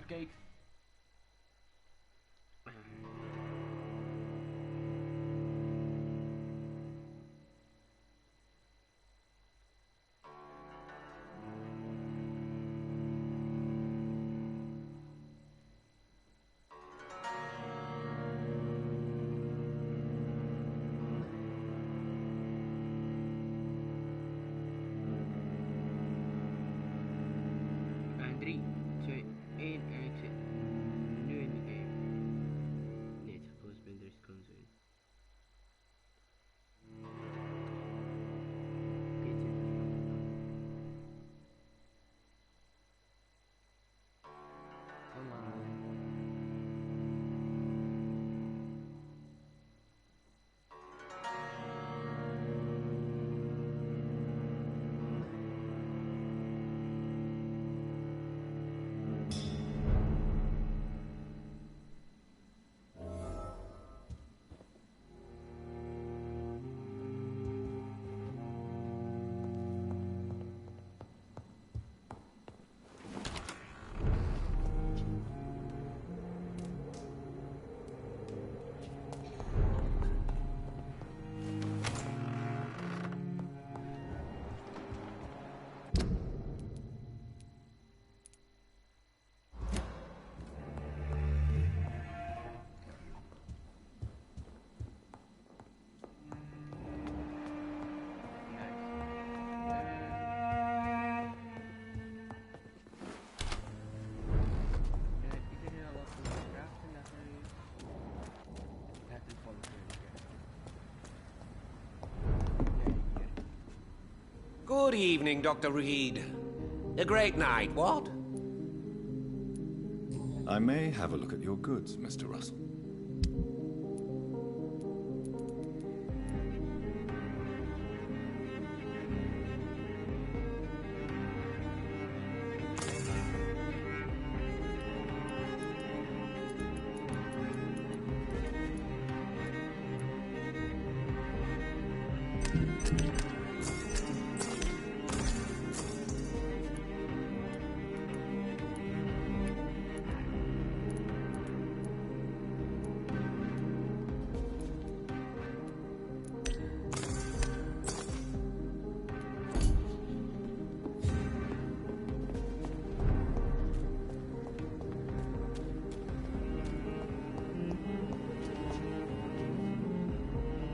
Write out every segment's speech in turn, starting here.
kijkt. En 3, 2, 1 en ik zit nu in de game. Nee, het gaat pas binnen 30 seconden zijn. Oké, het zit er. Kom maar. Good evening, Dr. Reed. A great night, what? I may have a look at your goods, Mr. Russell.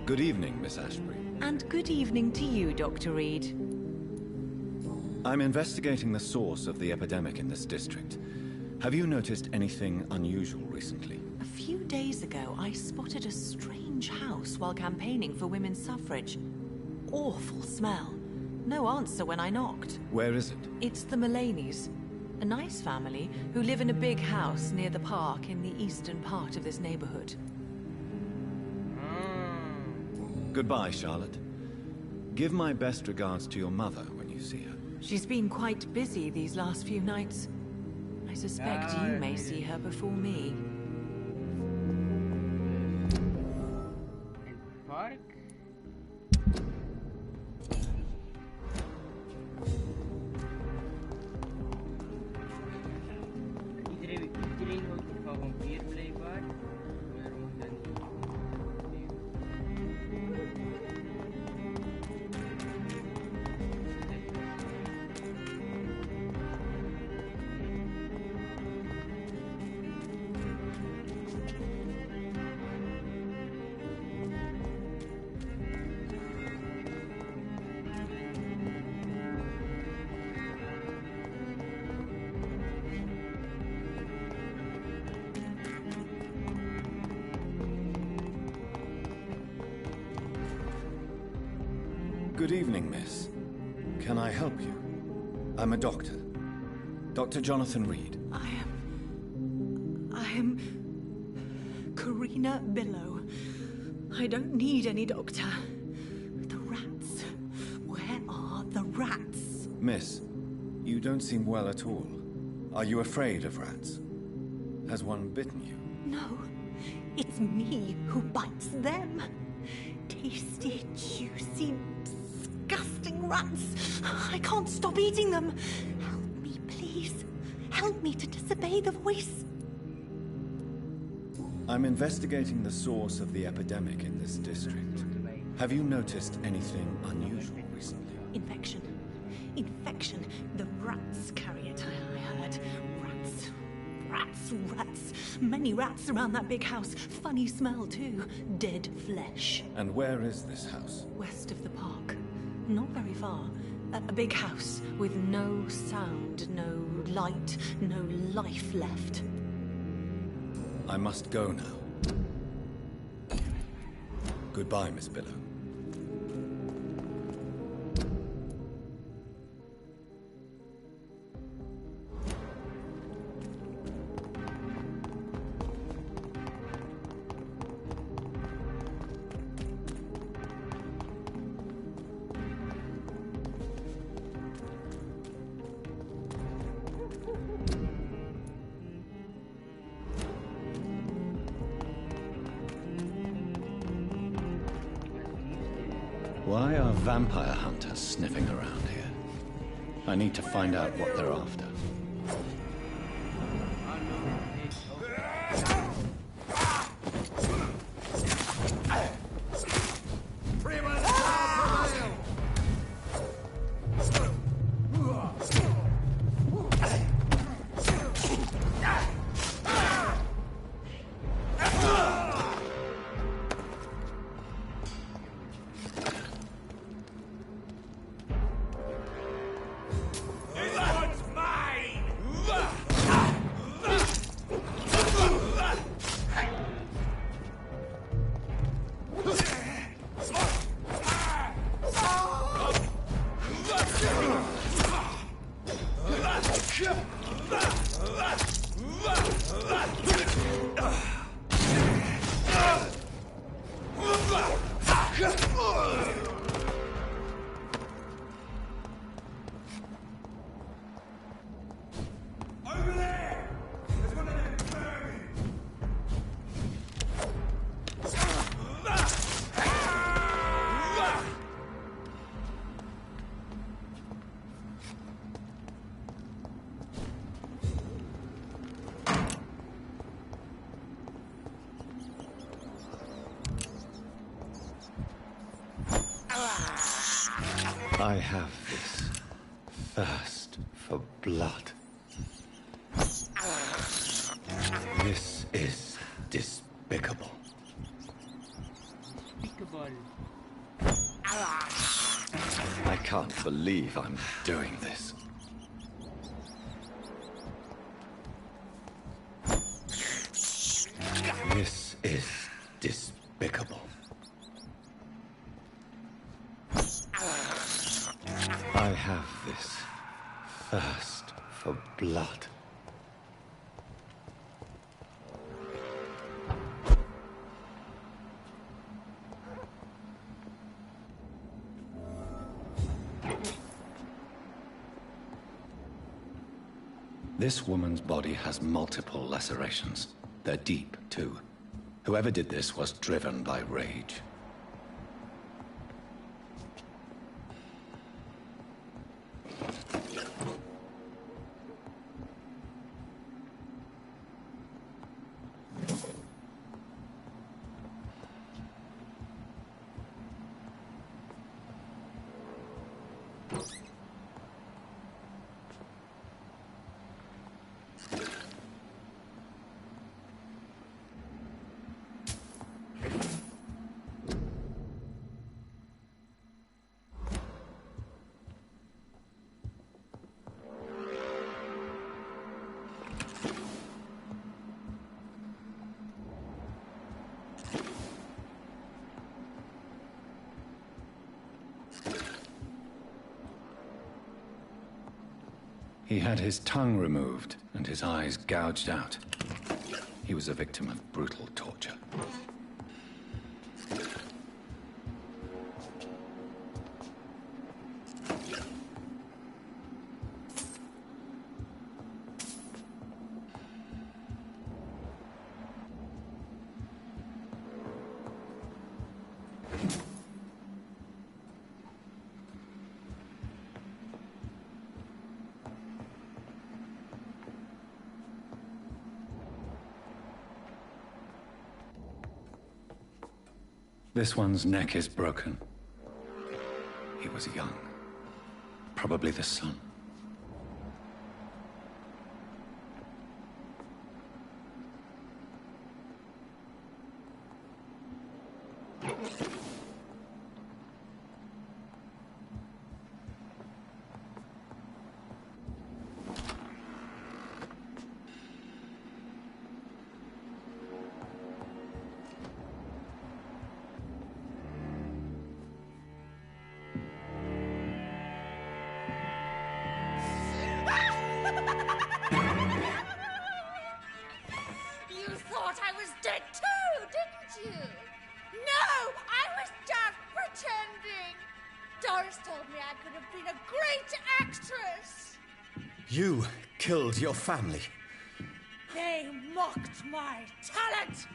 Good evening, Miss Ashbury. And good evening to you, Dr. Reed. I'm investigating the source of the epidemic in this district. Have you noticed anything unusual recently? A few days ago, I spotted a strange house while campaigning for women's suffrage. Awful smell. No answer when I knocked. Where is it? It's the Mullaneys, a nice family who live in a big house near the park in the eastern part of this neighborhood. Goodbye, Charlotte. Give my best regards to your mother when you see her. She's been quite busy these last few nights. I suspect you may see her before me. Het park. Iedereen houdt van Vampyr blijkbaar. Waarom dan niet? Good evening, miss. Can I help you? I'm a doctor. Dr. Jonathan Reed. I am Karina Billow. I don't need any doctor. The rats. Where are the rats? Miss, you don't seem well at all. Are you afraid of rats? Has one bitten you? No, it's me who bites them. Tasty, juicy, disgusting rats. I can't stop eating them. Help me, please. Help me to disobey the voice. I'm investigating the source of the epidemic in this district. Have you noticed anything unusual recently? Infection. Infection. The rats carry it, I heard. Rats. Rats, rats. Many rats around that big house. Funny smell, too. Dead flesh. And where is this house? West of the park. Not very far. A big house with no sound, no light, no life left. I must go now. Goodbye, Miss Billow. Why are vampire hunters sniffing around here? I need to find out what they're after. I have this thirst for blood. This is despicable. I can't believe I'm doing this. This is despicable. I have this thirst for blood. This woman's body has multiple lacerations. They're deep, too. Whoever did this was driven by rage. He had his tongue removed and his eyes gouged out. He was a victim of brutal torture. This one's neck is broken. He was young. Probably the son. You thought I was dead too, didn't you? No, I was just pretending. Doris told me I could have been a great actress. You killed your family. They mocked my talent.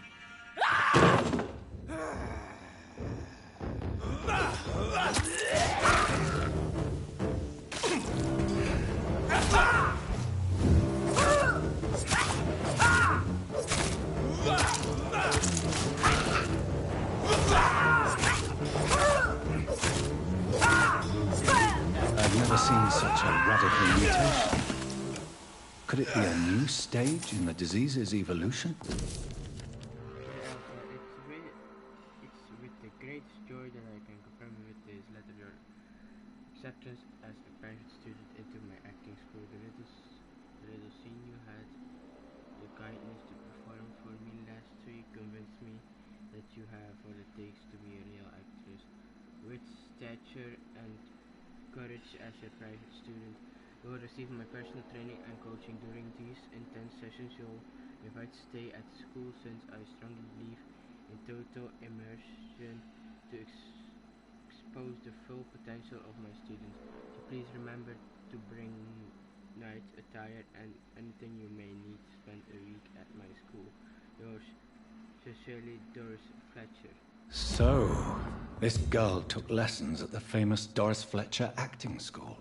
I've never seen such a radical mutation. Could it be a new stage in the disease's evolution? It's with the greatest joy that I can confirm with this letter your acceptance as a private student into my acting school. The little scene you had the kindness to perform for me last week convinced me that you have what it takes to be a real actress. With stature and courage as a private student, you will receive my personal training and coaching during these intense sessions. You'll invite to stay at school since I strongly believe in total immersion to expose the full potential of my students. So please remember to bring night attire and anything you may need to spend a week at my school. Yours sincerely, Doris Fletcher. So, this girl took lessons at the famous Doris Fletcher acting school.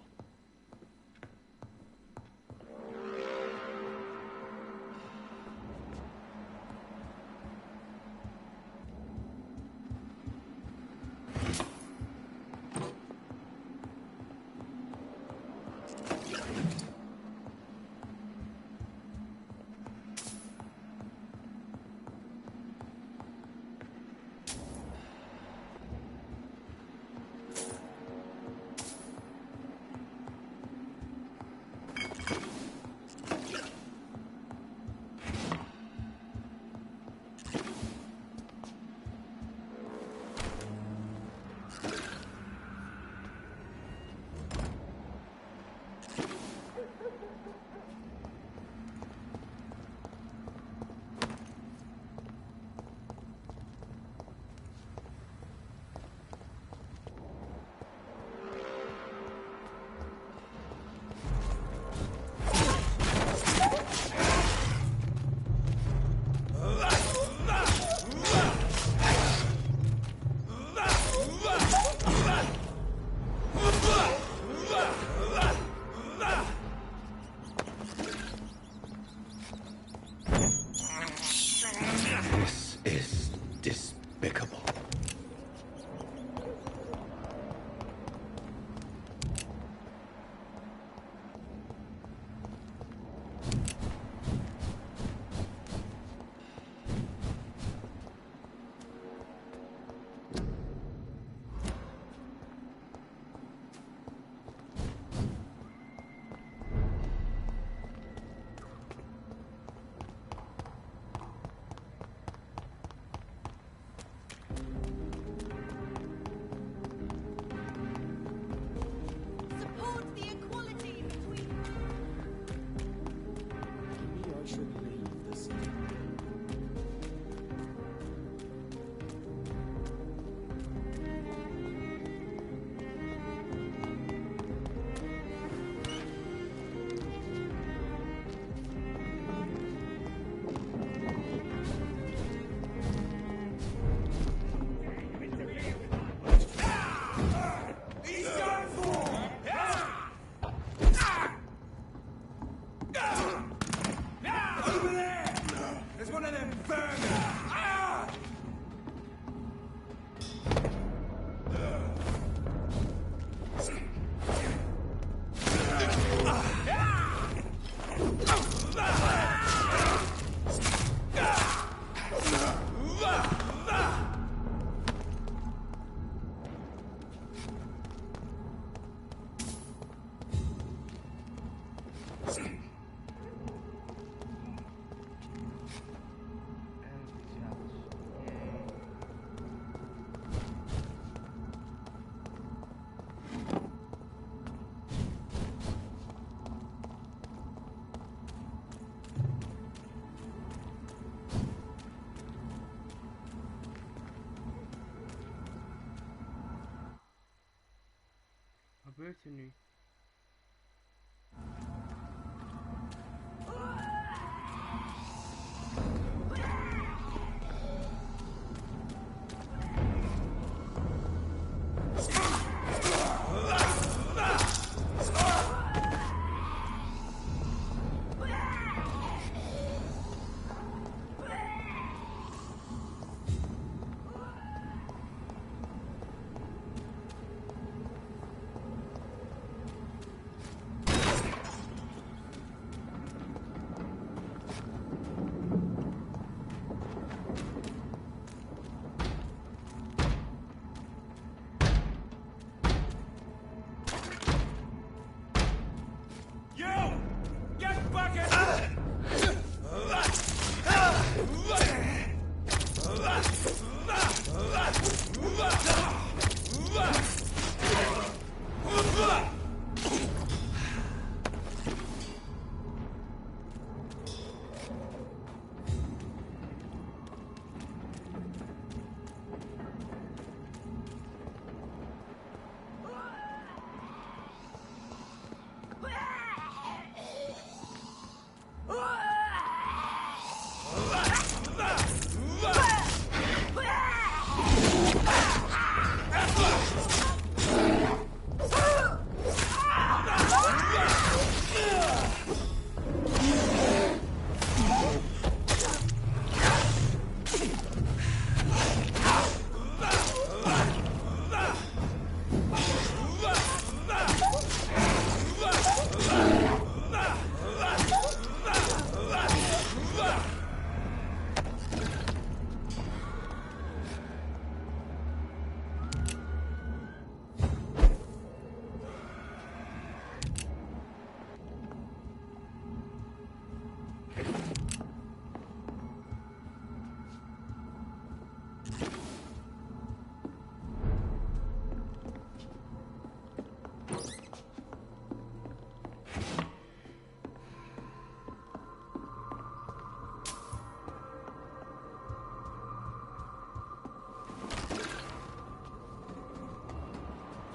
This is despicable. Support the equality between. Maybe I should leave the city. He's done for! Over there! There's one of them vermin!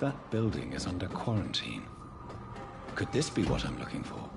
That building is under quarantine. Could this be what I'm looking for?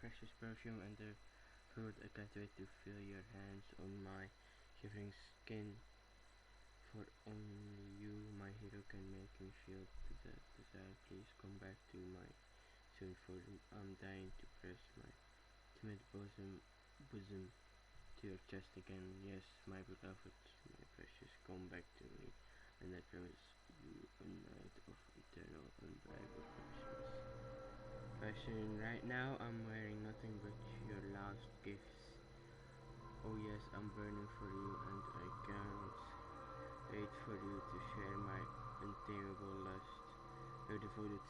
precious perfume and the food. I can't wait to feel your hands on my shivering skin. For only you, my hero, can make me feel that desire. Please come back to my soon, for I'm dying to press my timid bosom to your chest again. Yes, my beloved, my precious, come back to me, and I promise you a night of eternal, unbreakable passion. Right now, I'm wearing nothing but your last gifts. Oh yes, I'm burning for you, and I can't wait for you to share my untamable lust. Your devoted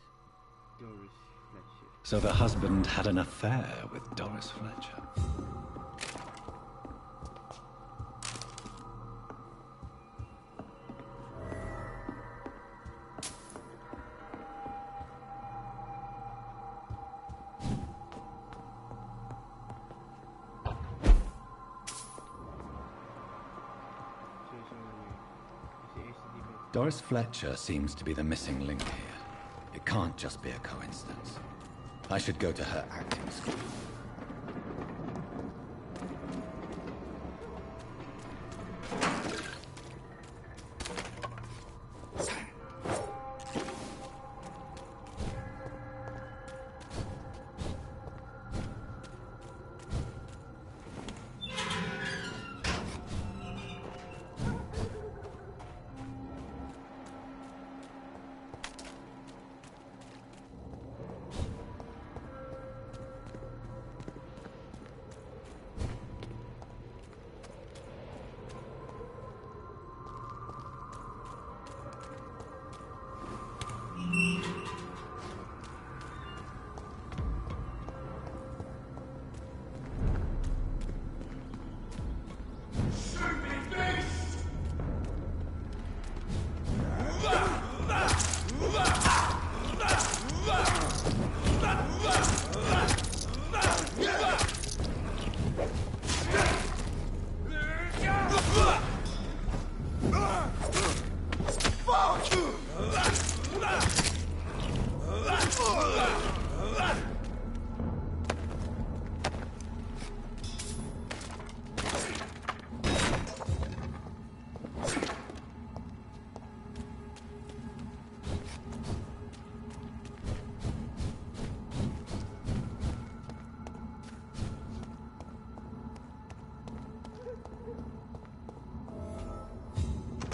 Doris Fletcher. So the husband had an affair with Doris Fletcher. Doris Fletcher seems to be the missing link here. It can't just be a coincidence. I should go to her acting school.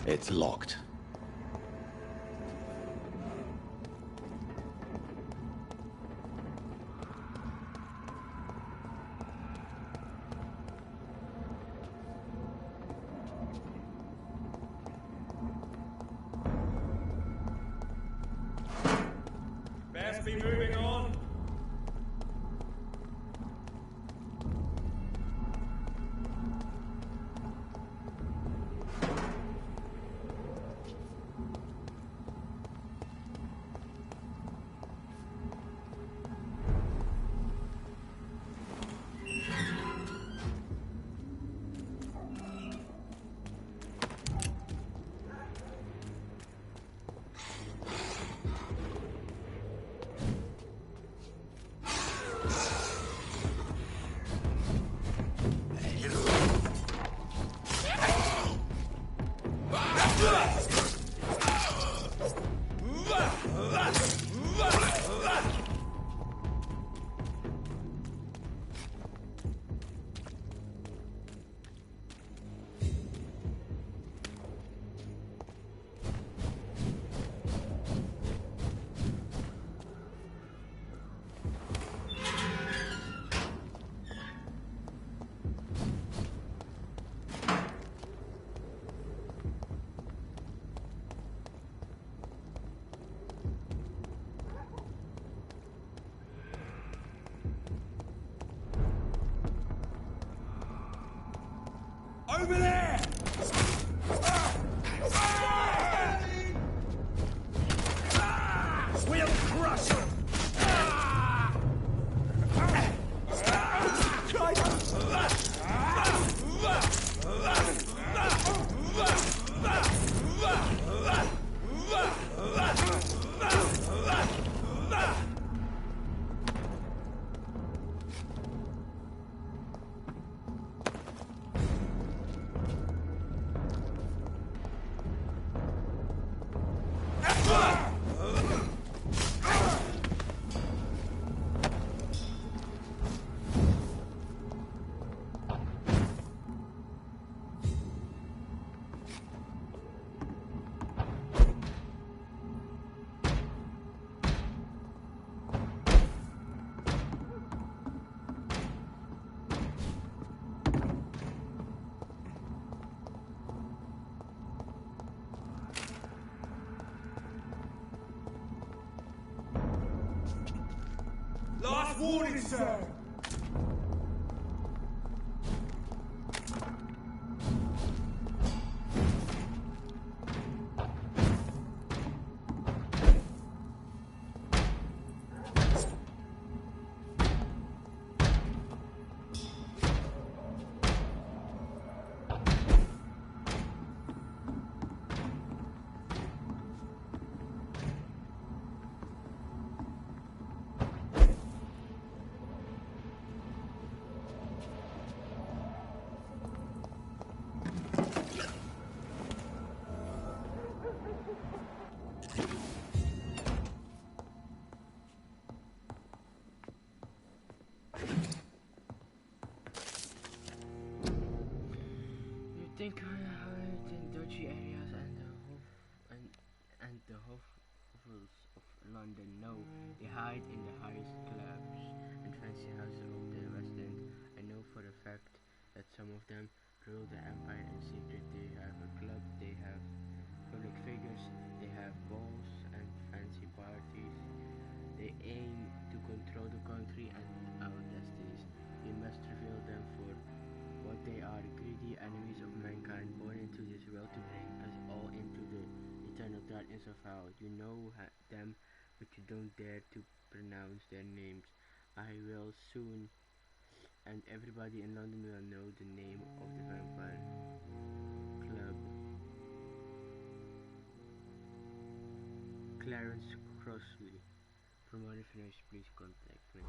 It's locked. Best be moving on. I've warned, sir! Think hide in dodgy areas and the hovels of London. No, they hide in the highest clubs and fancy houses of the West End. I know for a fact that some of them rule the empire in secret. They have a club, they have public figures, they have balls and fancy parties. They aim to control the country and our destinies. We must reveal them for what they are, greedy enemies of mankind, born into this world to bring us all into the eternal darkness of hell. You know them, but you don't dare to pronounce their names. I will soon, and everybody in London will know the name of the Vampyr Club. Clarence Crossley. For more information, please contact me.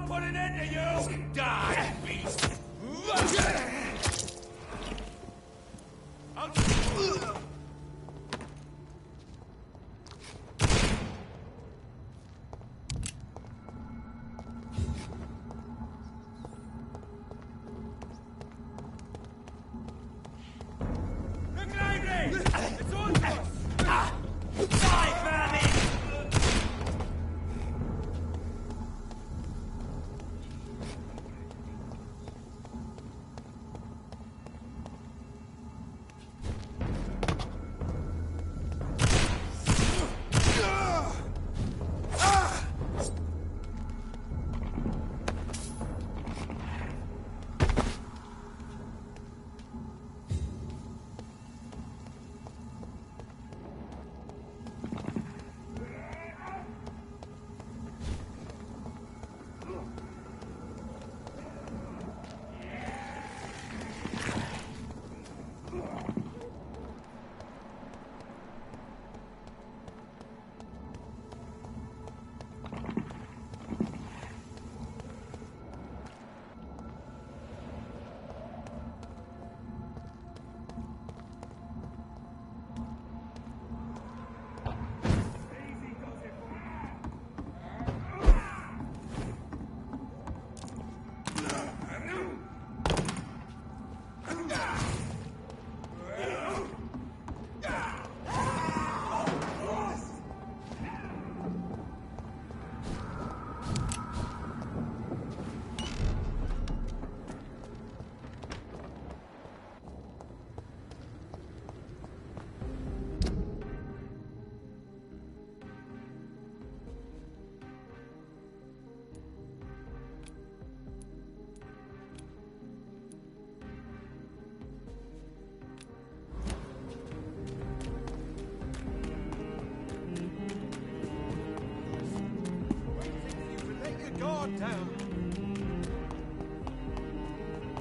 I'll put an end to you! Die, beast! Look lively! It's on to us! Die, vermin!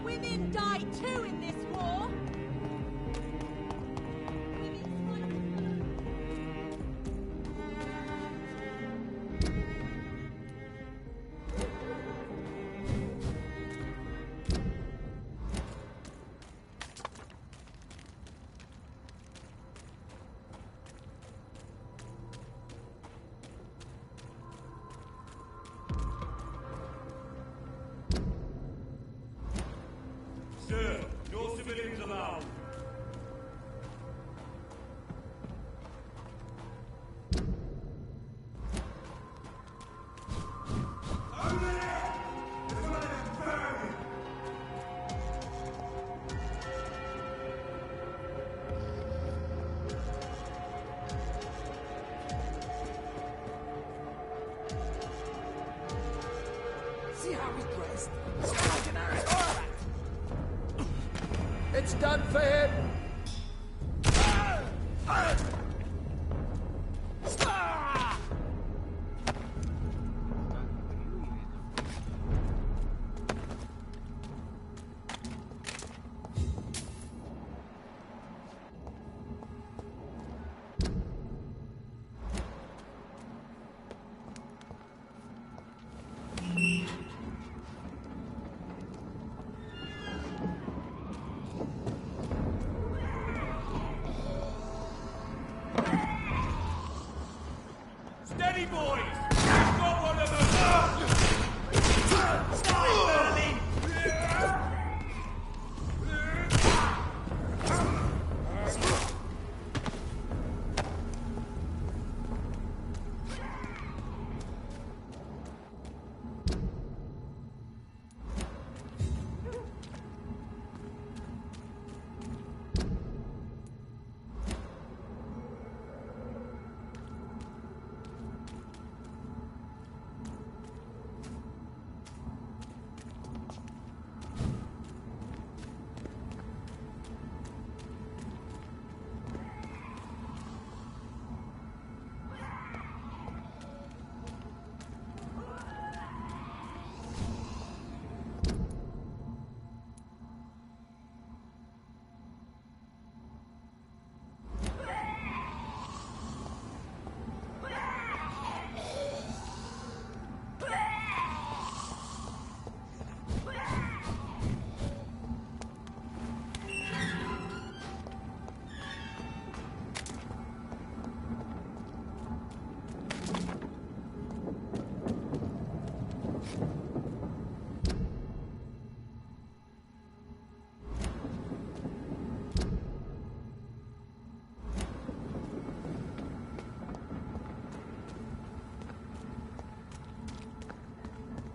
Women die too in this war. Sir, no civilians allowed. See how he dressed? Like an aristocrat! It's done for him! Steady, boys! I've got one of them! Die, vermin!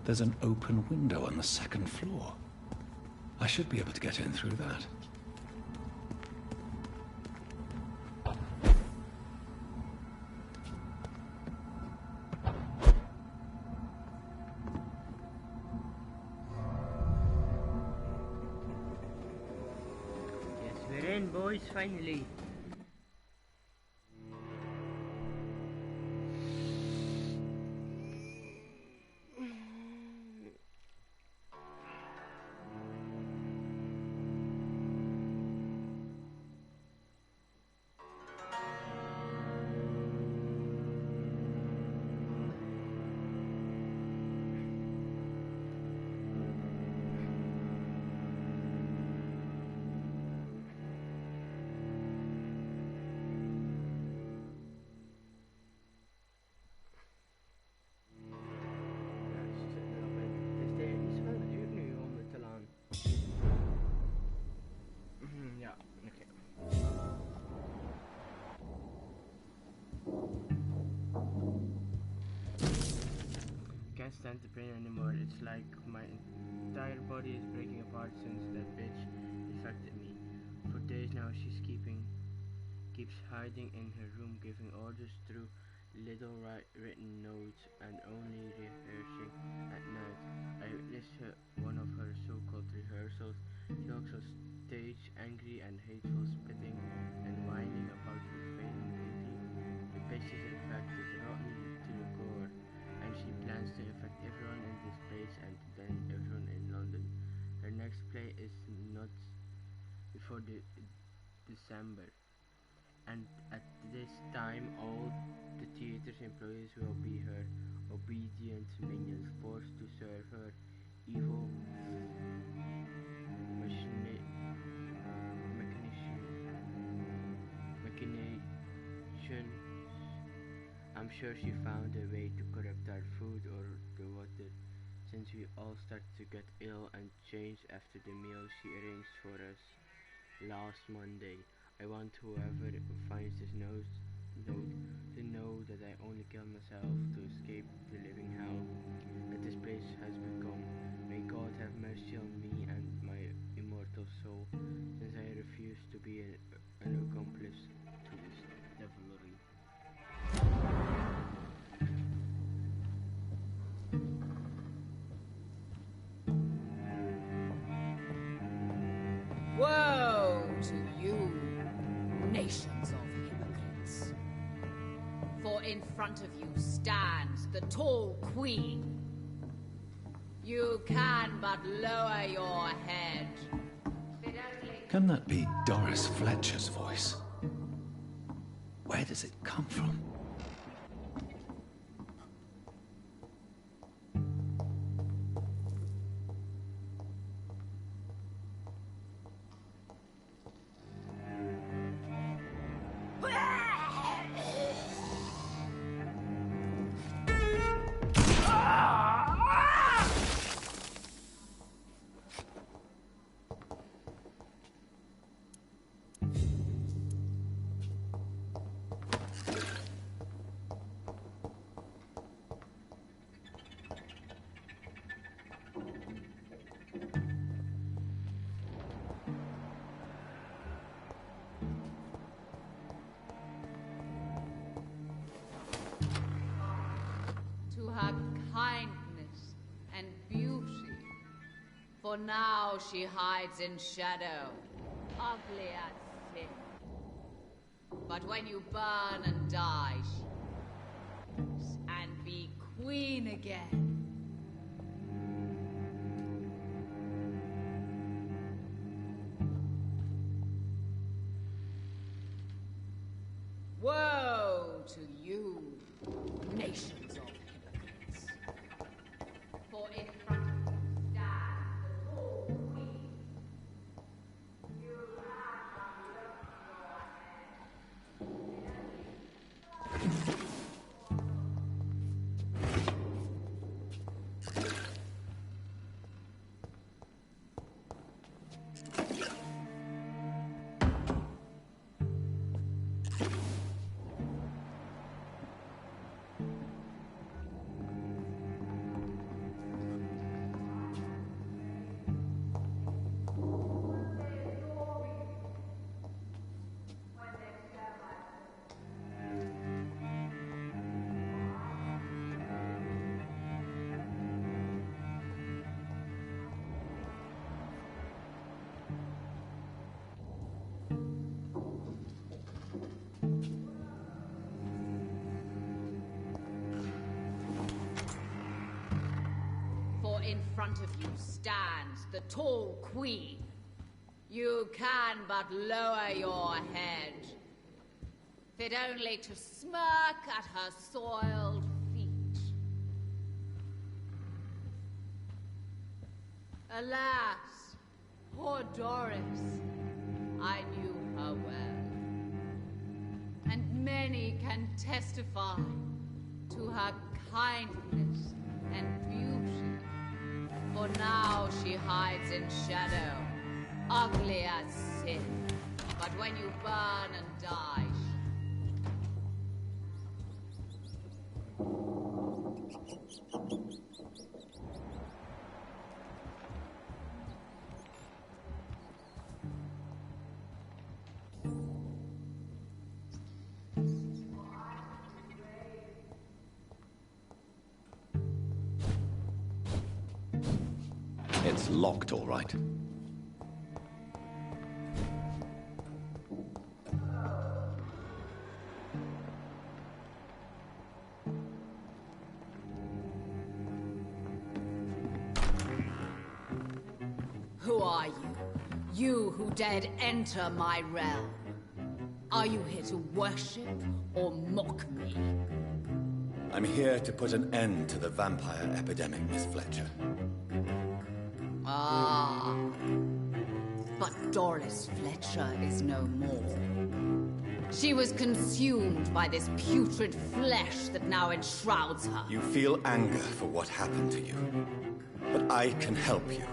There's an open window on the second floor. I should be able to get in through that. Yes, we're in, boys, finally. Ja, oké. Can't stand the pain anymore. It's like my entire body is breaking apart since that bitch infected me. For days now she's keeps hiding in her room, giving orders through little written notes and only rehearsing at night. I witnessed one of her so-called rehearsals. She walks on stage, angry and hateful, spitting and whining about her failing beauty. The bitch is infected, rotten to the core, and she plans to infect everyone in this place and then everyone in London. Her next play is not before December. And at this time all the theater's employees will be her obedient minions, forced to serve her evil machinations. I'm sure she found a way to corrupt our food or the water, since we all start to get ill and change after the meal she arranged for us last Monday. I want whoever finds this note to know that I only killed myself to escape the living hell that this place has become. May God have mercy on me and my immortal soul, since I refuse to be an accomplice to this devilry. Woe to you, nations of hypocrites. For in front of you stands the tall queen. You can but lower your head. Can that be Doris Fletcher's voice? Where does it come from? Her kindness and beauty. For now she hides in shadow, ugly as sin. But when you burn and die, she lives and be queen again. Woe to you, nations of hypocrites. For in front of you stands the tall queen. You have not lifted your head. front of you stands the tall queen. You can but lower your head, fit only to smirk at her soiled feet. Alas, poor Doris, I knew her well, and many can testify to her kindness and beauty. For now she hides in shadow, ugly as sin. But when you burn and die, It's locked, all right. who are you? You who dared enter my realm. Are you here to worship or mock me? I'm here to put an end to the vampire epidemic, Miss Fletcher. Ah. But Doris Fletcher is no more. She was consumed by this putrid flesh that now enshrouds her. You feel anger for what happened to you. But I can help you.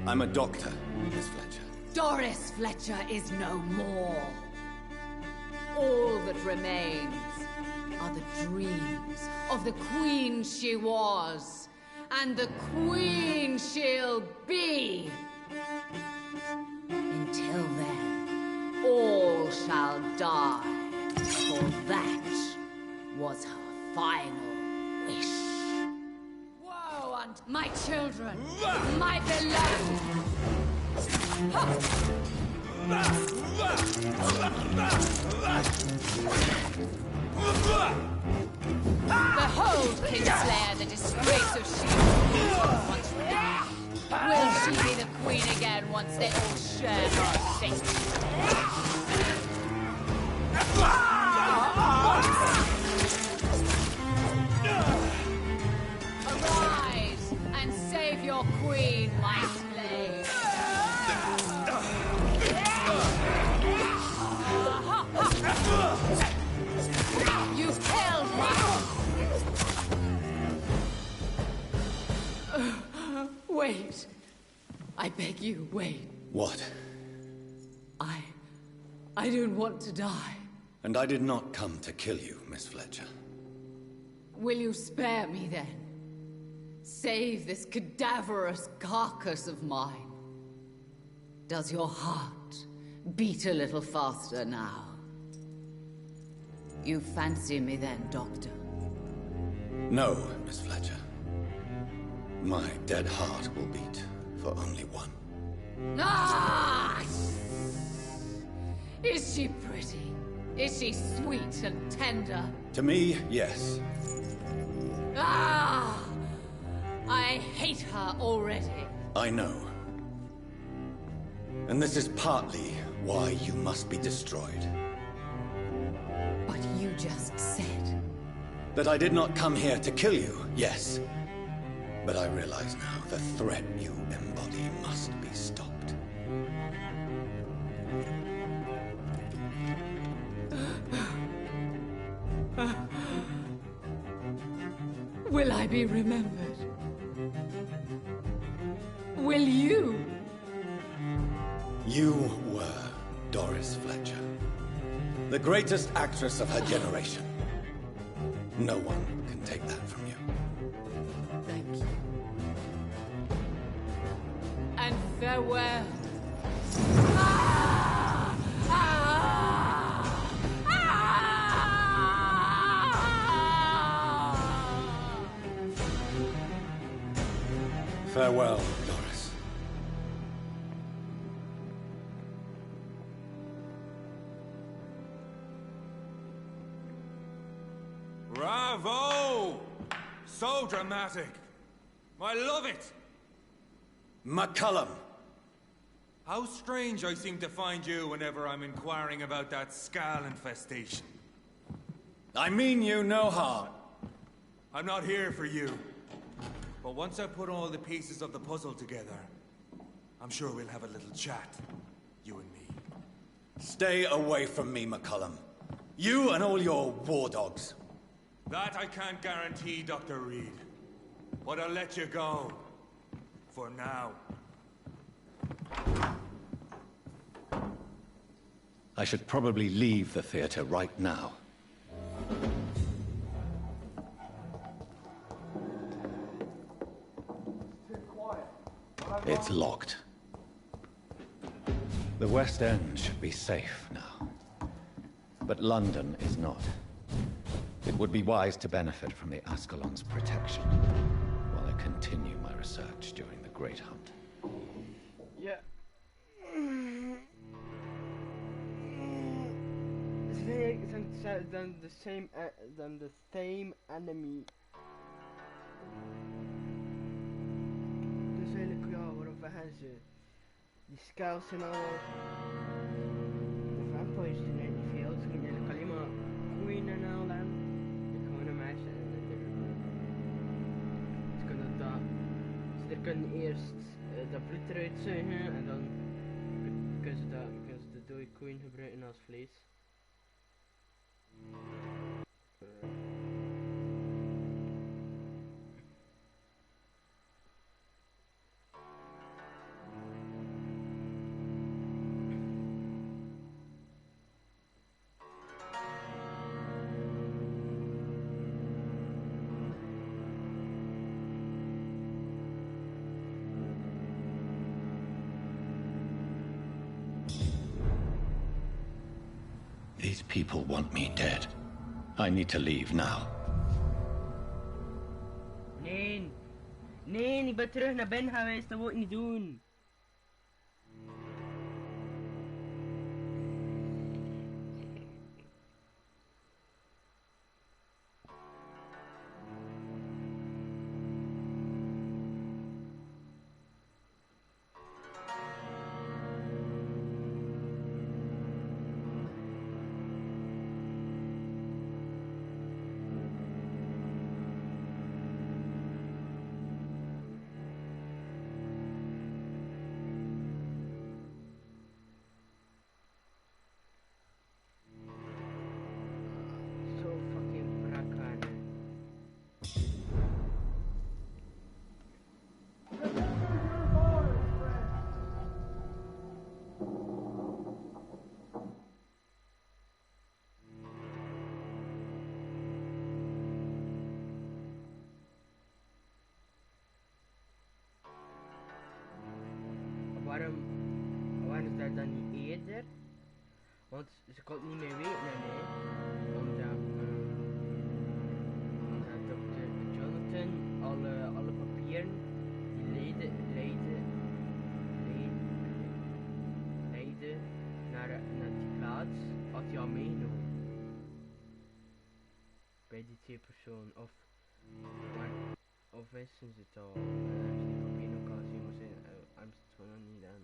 I'm a doctor, Miss Fletcher. Doris Fletcher is no more. All that remains are the dreams of the queen she was, and the queen she'll be. Until then, all shall die, for that was her final wish. Woe unto my children, my beloved! Behold, Kingslayer, the disgrace of Shield once redeemed. Will she be the queen again once they all share her fate? Arise and save your queen, my slave. You killed me! Wait. I beg you, wait. What? I don't want to die. And I did not come to kill you, Miss Fletcher. Will you spare me then? Save this cadaverous carcass of mine. Does your heart beat a little faster now? You fancy me then, Doctor? No, Miss Fletcher. My dead heart will beat for only one. Ah! Is she pretty? Is she sweet and tender? To me, yes. Ah! I hate her already. I know. And this is partly why you must be destroyed. But you just said... That I did not come here to kill you, yes. But I realize now the threat you embody must be stopped. Will I be remembered? Will you? You were Doris Fletcher. The greatest actress of her generation. No one can take that from you. Thank you. And farewell. Ah! Ah! Ah! Farewell, Doris. Bravo! So dramatic. I love it! McCullum! How strange I seem to find you whenever I'm inquiring about that Skal infestation. I mean you no harm. I'm not here for you. But once I put all the pieces of the puzzle together, I'm sure we'll have a little chat, you and me. Stay away from me, McCullum. You and all your war dogs. That I can't guarantee, Dr. Reed. But I'll let you go. For now. I should probably leave the theater right now. It's locked. The West End should be safe now. But London is not. It would be wise to benefit from the Ascalon's protection while I continue my research during the Great Hunt. Yeah. Than the same enemy. Dus eigenlijk ja, waarom gaan ze die scouts en al de vampires doen eigenlijk niet veel. Ze gaan eigenlijk alleen maar groeien en al dan. Ik gewoon een meisje en ze kunnen dat. Ze kunnen eerst dat bloed eruit zuigen en dan kunnen ze de dode koeien gebruiken als vlees. These people want me dead. I need to leave now. Nee. Nee, ik ben terug naar binnen geweest, dat wil ik niet doen. Waarom is dat dan niet eerder? Want ze kon het niet meer weten, nee. Omdat dokter Jonathan alle papieren die leiden naar die plaats, had hij al meegenomen. Bij die twee personen, of wisten ze het al? Hebben ze die papieren ook al zien, maar ze hebben het gewoon nog niet aan.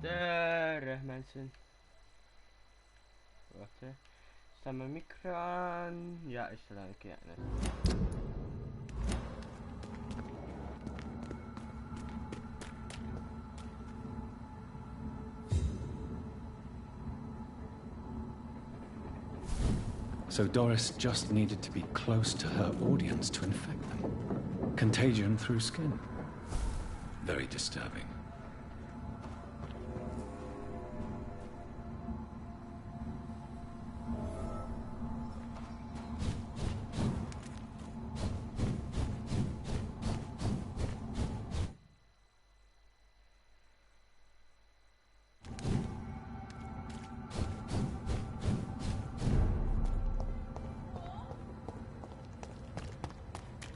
Terug mensen. Wacht hè. Staat mijn micro aan? Ja, is er aan. Ja, net. So Doris just needed to be close to her audience to infect them. Contagion through skin. Very disturbing.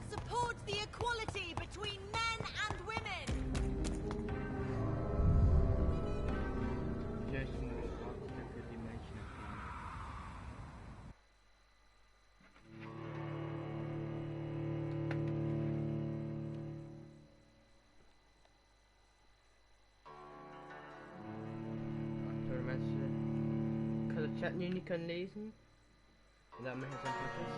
Support the equality between men and women. Juist een even dimensie. Wacht hoor mensen. Ik ga de chat nu niet kunnen lezen. Omdat mijn gsm kapot is.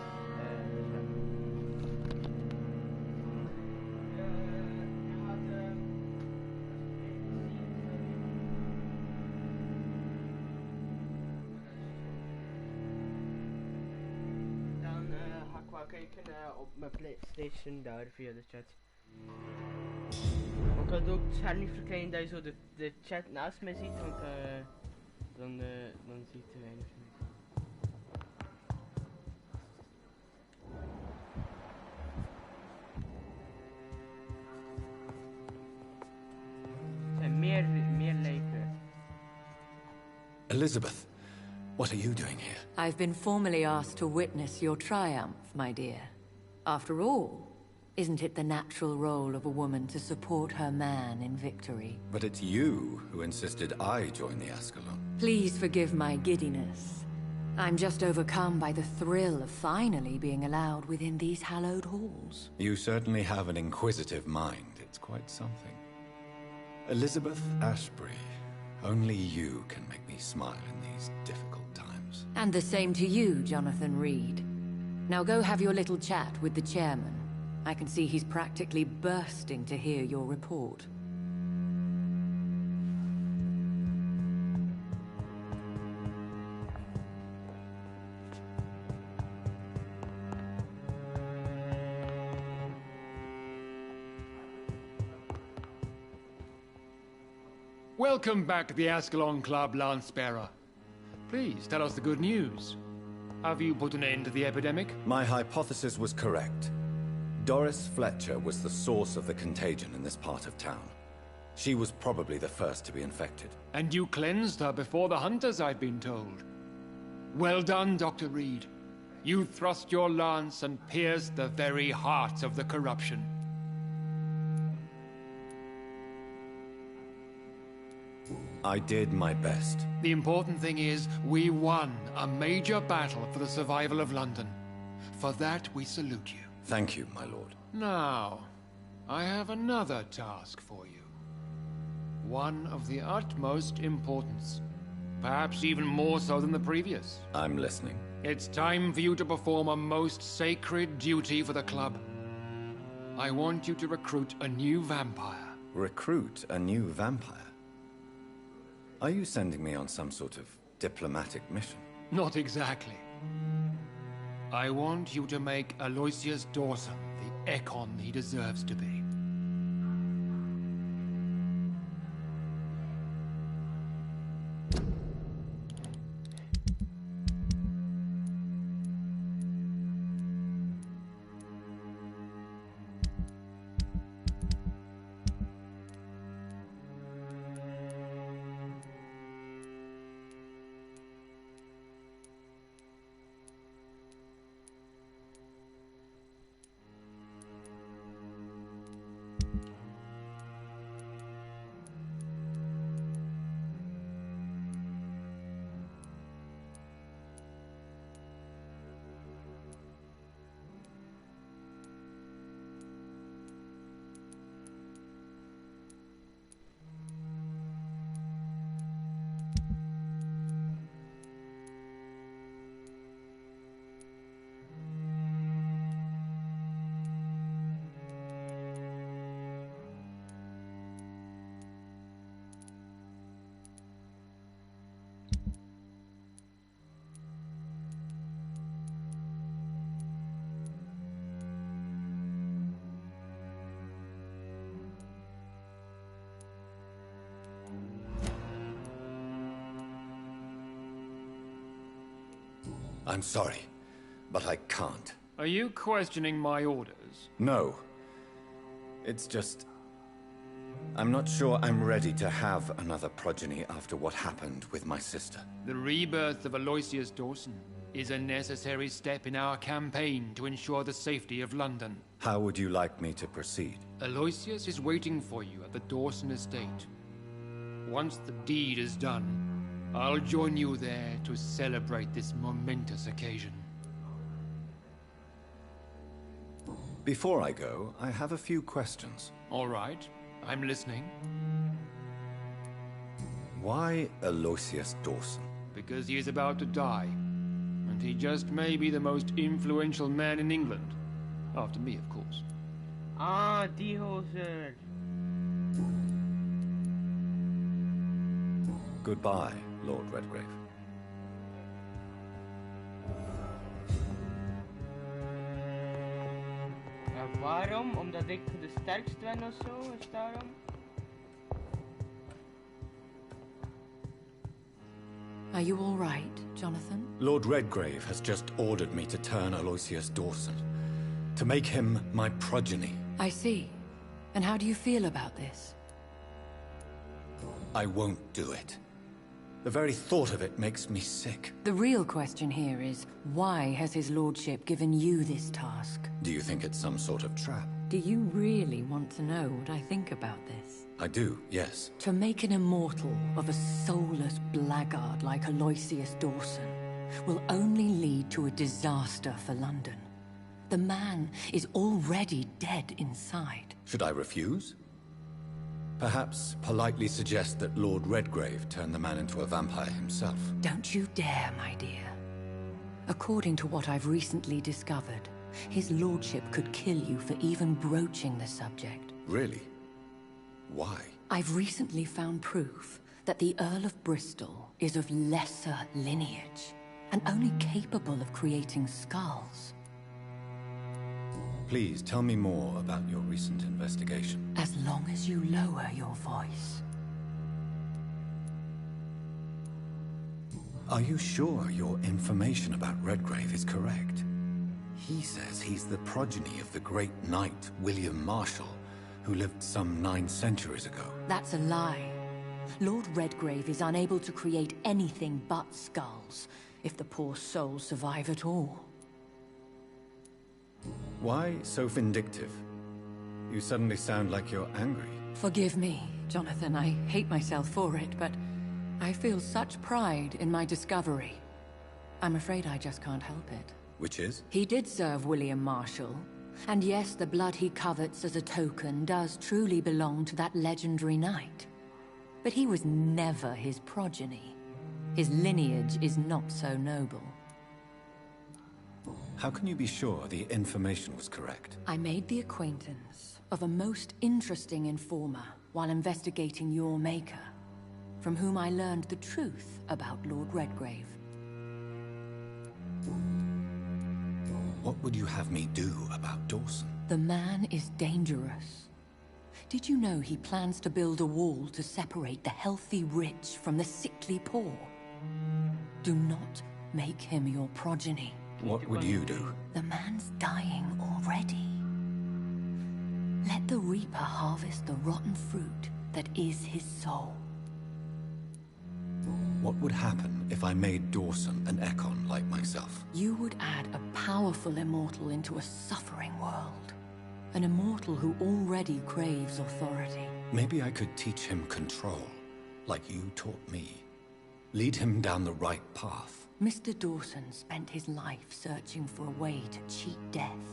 Dan ga ik wel kijken op mijn PlayStation daar via de chat. Maar ik had ook het scherm niet verkleinen dat je zo de chat naast mij ziet, want dan zie je te weinig. Er zijn meer lijken. Elizabeth, what are you doing here? I've been formally asked to witness your triumph, my dear. After all, isn't it the natural role of a woman to support her man in victory? But it's you who insisted I join the Ascalon. Please forgive my giddiness. I'm just overcome by the thrill of finally being allowed within these hallowed halls. You certainly have an inquisitive mind. It's quite something. Elizabeth Ashbury, only you can make me smile in these difficult times. And the same to you, Jonathan Reed. Now go have your little chat with the chairman. I can see he's practically bursting to hear your report. Welcome back to the Ascalon Club, Lance-Bearer. Please, tell us the good news. Have you put an end to the epidemic? My hypothesis was correct. Doris Fletcher was the source of the contagion in this part of town. She was probably the first to be infected. And you cleansed her before the hunters, I've been told. Well done, Dr. Reed. You thrust your lance and pierced the very heart of the corruption. I did my best. The important thing is, we won a major battle for the survival of London. For that, we salute you. Thank you, my lord. Now, I have another task for you. One of the utmost importance. Perhaps even more so than the previous. I'm listening. It's time for you to perform a most sacred duty for the club. I want you to recruit a new vampire. Recruit a new vampire? Are you sending me on some sort of diplomatic mission? Not exactly. I want you to make Aloysius Dawson the Ekon he deserves to be. I'm sorry, but I can't. Are you questioning my orders? No. It's just... I'm not sure I'm ready to have another progeny after what happened with my sister. The rebirth of Aloysius Dawson is a necessary step in our campaign to ensure the safety of London. How would you like me to proceed? Aloysius is waiting for you at the Dawson estate. Once the deed is done, I'll join you there to celebrate this momentous occasion. Before I go, I have a few questions. All right, I'm listening. Why Aloysius Dawson? Because he is about to die. And he just may be the most influential man in England. After me, of course. Ah, die gozer. Goodbye, Lord Redgrave. Waarom? Omdat ik de sterkste ben of zo? Is daarom? Are you all right, Jonathan? Lord Redgrave has just ordered me to turn Aloysius Dawson. To make him my progeny. I see. And how do you feel about this? I won't do it. The very thought of it makes me sick. The real question here is, why has his lordship given you this task? Do you think it's some sort of trap? Do you really want to know what I think about this? I do, yes. To make an immortal of a soulless blackguard like Aloysius Dawson will only lead to a disaster for London. The man is already dead inside. Should I refuse? Perhaps politely suggest that Lord Redgrave turn the man into a vampire himself. Don't you dare, my dear. According to what I've recently discovered, his lordship could kill you for even broaching the subject. Really? Why? I've recently found proof that the Earl of Bristol is of lesser lineage, and only capable of creating skulls. Please tell me more about your recent investigation. As long as you lower your voice. Are you sure your information about Redgrave is correct? He says he's the progeny of the great knight William Marshall, who lived some 9 centuries ago. That's a lie. Lord Redgrave is unable to create anything but skulls, if the poor soul survive at all. Why so vindictive? You suddenly sound like you're angry. Forgive me, Jonathan. I hate myself for it, but I feel such pride in my discovery. I'm afraid I just can't help it. Which is? He did serve William Marshall. And yes, the blood he covets as a token does truly belong to that legendary knight. But he was never his progeny. His lineage is not so noble. How can you be sure the information was correct? I made the acquaintance of a most interesting informer while investigating your maker, from whom I learned the truth about Lord Redgrave. What would you have me do about Dawson? The man is dangerous. Did you know he plans to build a wall to separate the healthy rich from the sickly poor? Do not make him your progeny. What would you do? The man's dying already. Let the Reaper harvest the rotten fruit that is his soul. What would happen if I made Dawson an Ekon like myself? You would add a powerful immortal into a suffering world. An immortal who already craves authority. Maybe I could teach him control, like you taught me. Lead him down the right path. Mr. Dawson spent his life searching for a way to cheat death.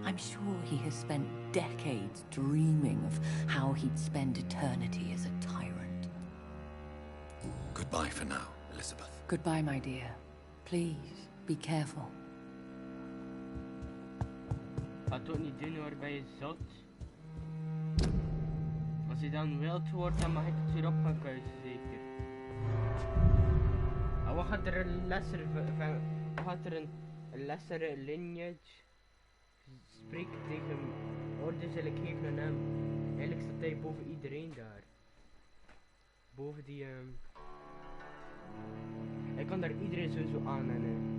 I'm sure he has spent decades dreaming of how he'd spend eternity as a tyrant. Goodbye for now, Elizabeth. Goodbye, my dear. Please, be careful. Gaat het ook niet doen hoor, ben je zot? Als hij dan wild wordt, dan mag ik het weer op gaan kuisen, zeker. En wat gaat er een lesser een lessere lineage spreekt tegen orders zal ik geven aan hem. Eigenlijk staat hij boven iedereen daar. Boven die hij kan daar iedereen zo aannemen.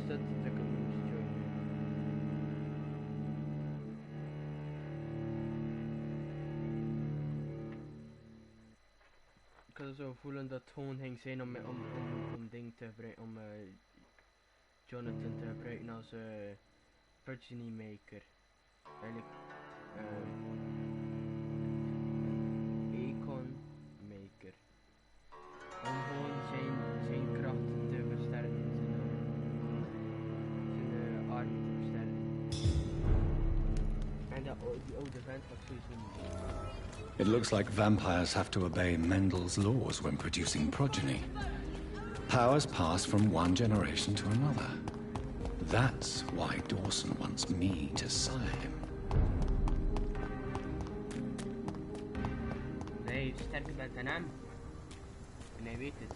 wist dat ik hem moest joinen. Ik had zo voelen dat het gewoon ging zijn om ding te gebruiken, om Jonathan te gebruiken als Virginie Maker. Eigenlijk Econ Maker. Om gewoon zijn krachten te versterken, zijn army te versterken. En die oude vent was sowieso niet. It looks like vampires have to obey Mendel's laws when producing progeny. Powers pass from one generation to another. That's why Dawson wants me to sire him. Nee, sterker bent dan hem. En hij weet het.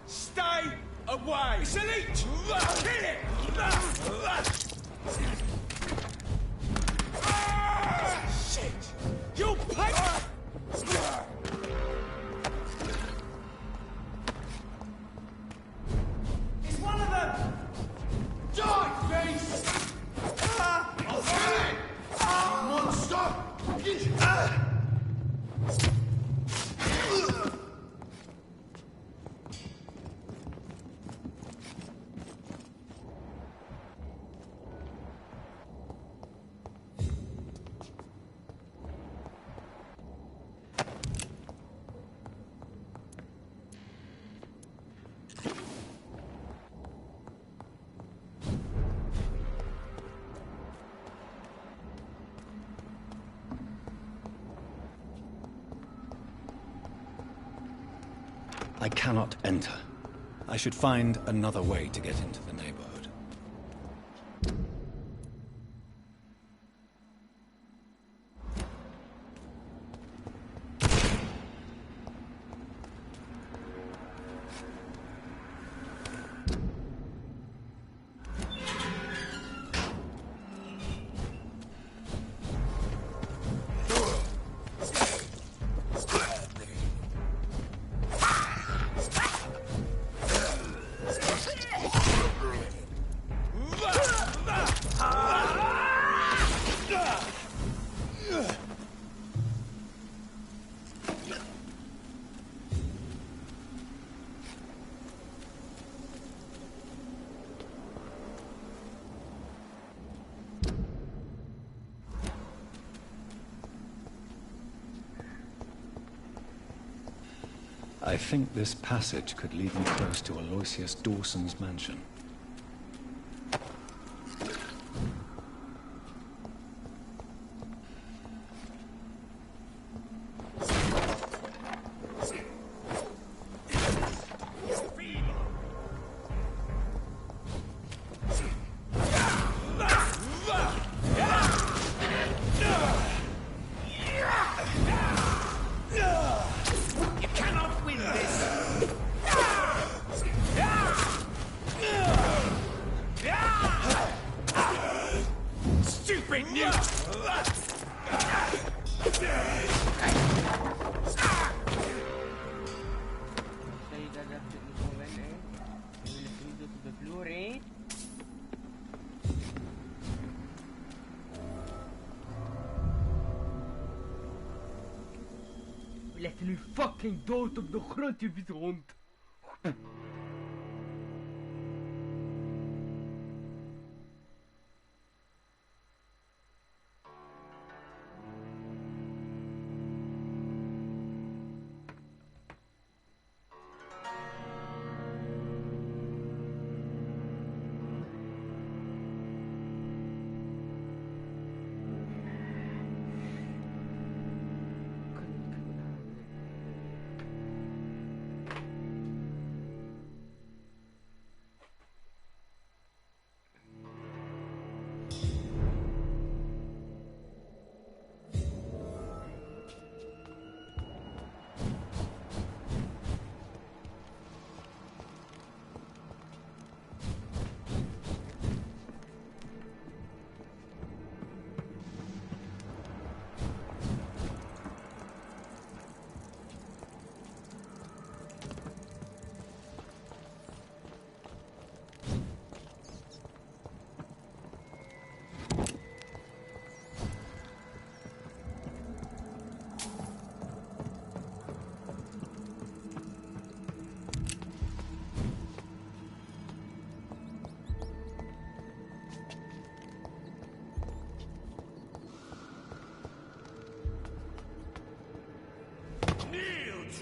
Stay away! It's a leech! Kill it! Shit! You pig! It's one of them! Die, beast! I'll kill it! Monster! I cannot enter. I should find another way to get into the neighborhood. I think this passage could lead me close to Aloysius Dawson's mansion. Ligt er nu fucking dood op de grond, je vieze hond.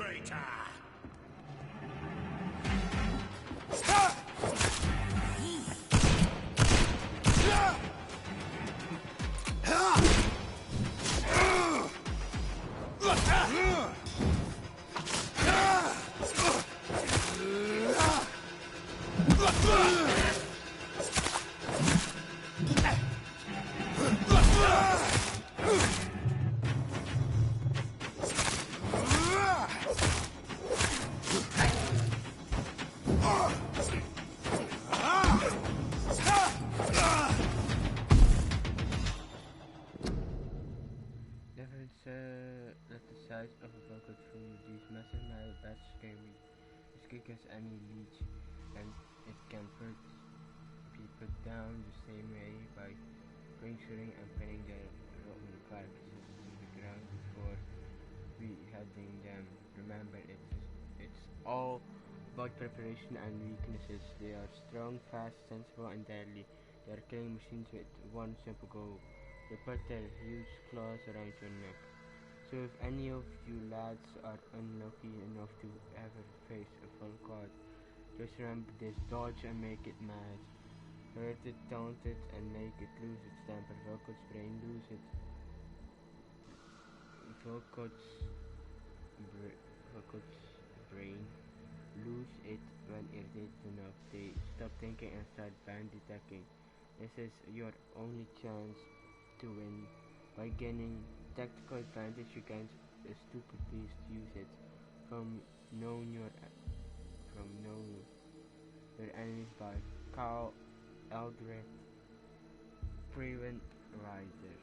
traitor! That the size of a bucket through these massive metal bats can be as quick as any leech, and it can be put down the same way by puncturing and pinning their rotten carcasses to the ground before beheading them. Remember, it's all about preparation and weaknesses. They are strong, fast, sensible, and deadly. They are killing machines with one simple goal. They put their huge claws around your neck. So if any of you lads are unlucky enough to ever face a full guard, just remember this: dodge and make it mad. Hurt it, taunt it, and make it lose its temper. Volkot's brain lose it. Volkot's brain lose it when irritated enough. They stop thinking and start band attacking. This is your only chance to win. By gaining tactical advantage against a stupid beast, use it. From knowing your enemies by Carl Eldred, Freeman Rider.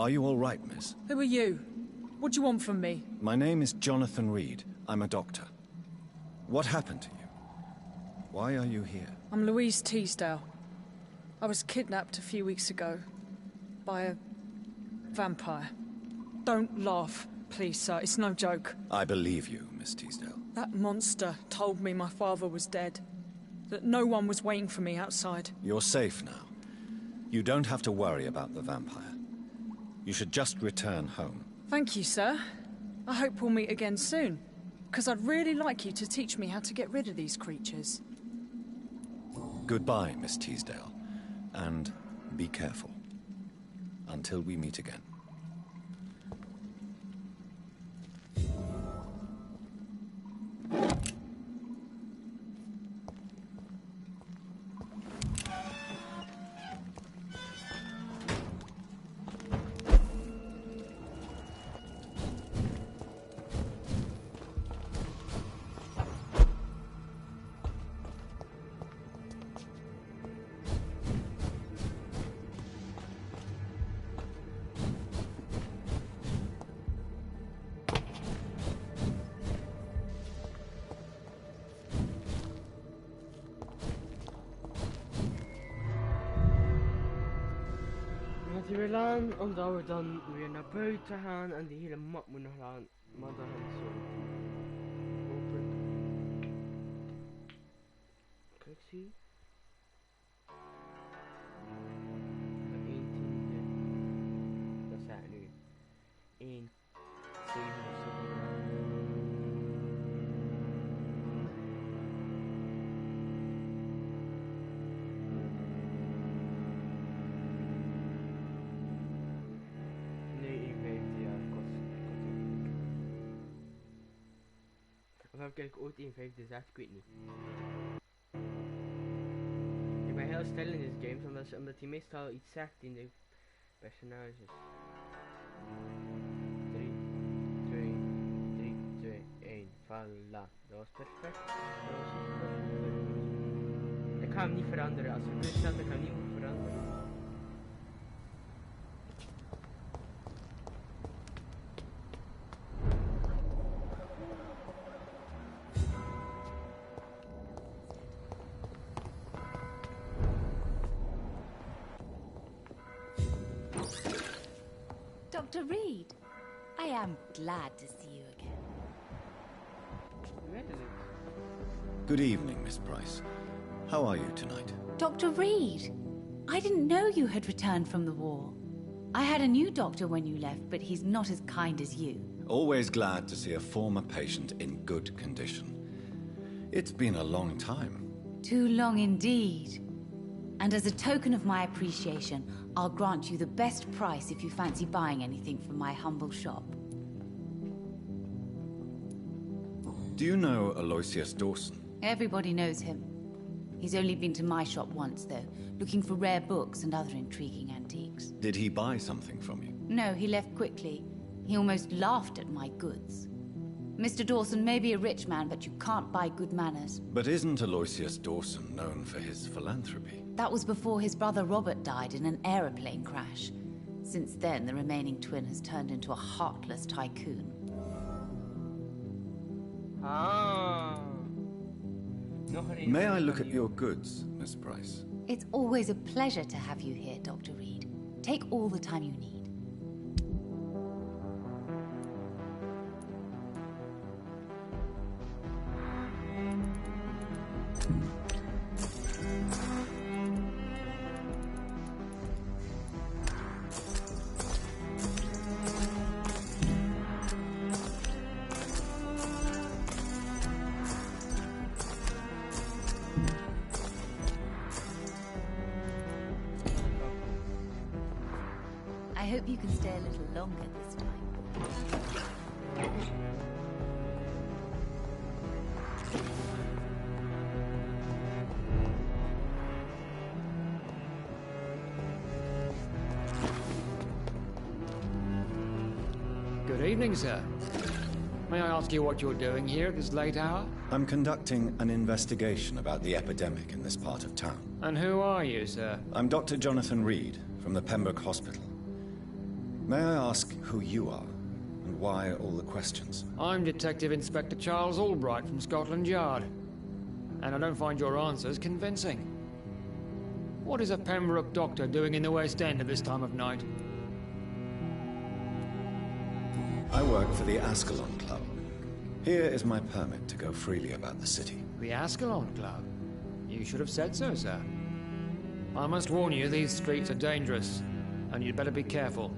Are you all right, miss? Who are you? What do you want from me? My name is Jonathan Reed. I'm a doctor. What happened to you? Why are you here? I'm Louise Teasdale. I was kidnapped a few weeks ago by a vampire. Don't laugh, please, sir. It's no joke. I believe you, Miss Teasdale. That monster told me my father was dead. That no one was waiting for me outside. You're safe now. You don't have to worry about the vampire. You should just return home. Thank you, sir. I hope we'll meet again soon. Because I'd really like you to teach me how to get rid of these creatures. Goodbye, Miss Teasdale. And be careful. Until we meet again. Die weer aan, omdat we dan weer naar buiten gaan en die hele map moet nog aan. Maar dat gaat zo. Hopelijk. Kijk, zie. 1/10. Dat staat nu. 1/7. Of heb ik ooit 1/5 gezegd? Ik weet niet. Ik ben heel stil in deze games, omdat hij meestal iets zegt in de personages. 3, 2, 3, 2, 1, voilà. Dat was perfect. Ik ga hem niet veranderen. Als er staat, ik ga hem niet veranderen. Dr. Reed, I am glad to see you again. Good evening, Miss Price. How are you tonight? Dr. Reed, I didn't know you had returned from the war. I had a new doctor when you left, but he's not as kind as you. Always glad to see a former patient in good condition. It's been a long time. Too long indeed. And as a token of my appreciation, I'll grant you the best price if you fancy buying anything from my humble shop. Do you know Aloysius Dawson? Everybody knows him. He's only been to my shop once, though, looking for rare books and other intriguing antiques. Did he buy something from you? No, he left quickly. He almost laughed at my goods. Mr. Dawson may be a rich man, but you can't buy good manners. But isn't Aloysius Dawson known for his philanthropy? That was before his brother Robert died in an aeroplane crash. Since then, the remaining twin has turned into a heartless tycoon. May I look at your goods, Miss Price? It's always a pleasure to have you here, Dr. Reed. Take all the time you need. I hope you can stay a little longer this time. Good evening, sir. May I ask you what you're doing here at this late hour? I'm conducting an investigation about the epidemic in this part of town. And who are you, sir? I'm Dr. Jonathan Reed from the Pembroke Hospital. May I ask who you are, and why all the questions? I'm Detective Inspector Charles Albright from Scotland Yard. And I don't find your answers convincing. What is a Pembroke doctor doing in the West End at this time of night? I work for the Ascalon Club. Here is my permit to go freely about the city. The Ascalon Club? You should have said so, sir. I must warn you, these streets are dangerous, and you'd better be careful.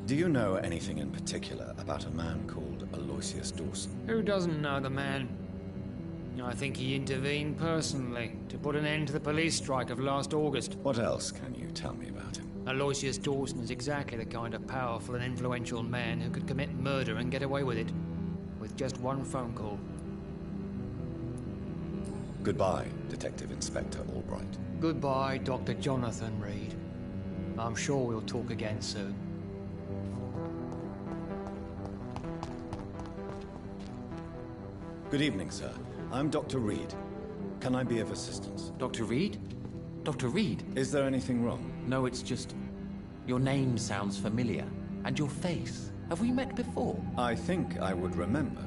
Do you know anything in particular about a man called Aloysius Dawson? Who doesn't know the man? I think he intervened personally to put an end to the police strike of last August. What else can you tell me about him? Aloysius Dawson is exactly the kind of powerful and influential man who could commit murder and get away with it, with just one phone call. Goodbye, Detective Inspector Albright. Goodbye, Dr. Jonathan Reed. I'm sure we'll talk again soon. Good evening, sir. I'm Dr. Reed. Can I be of assistance? Dr. Reed? Dr. Reed? Is there anything wrong? No, it's just... your name sounds familiar. And your face. Have we met before? I think I would remember.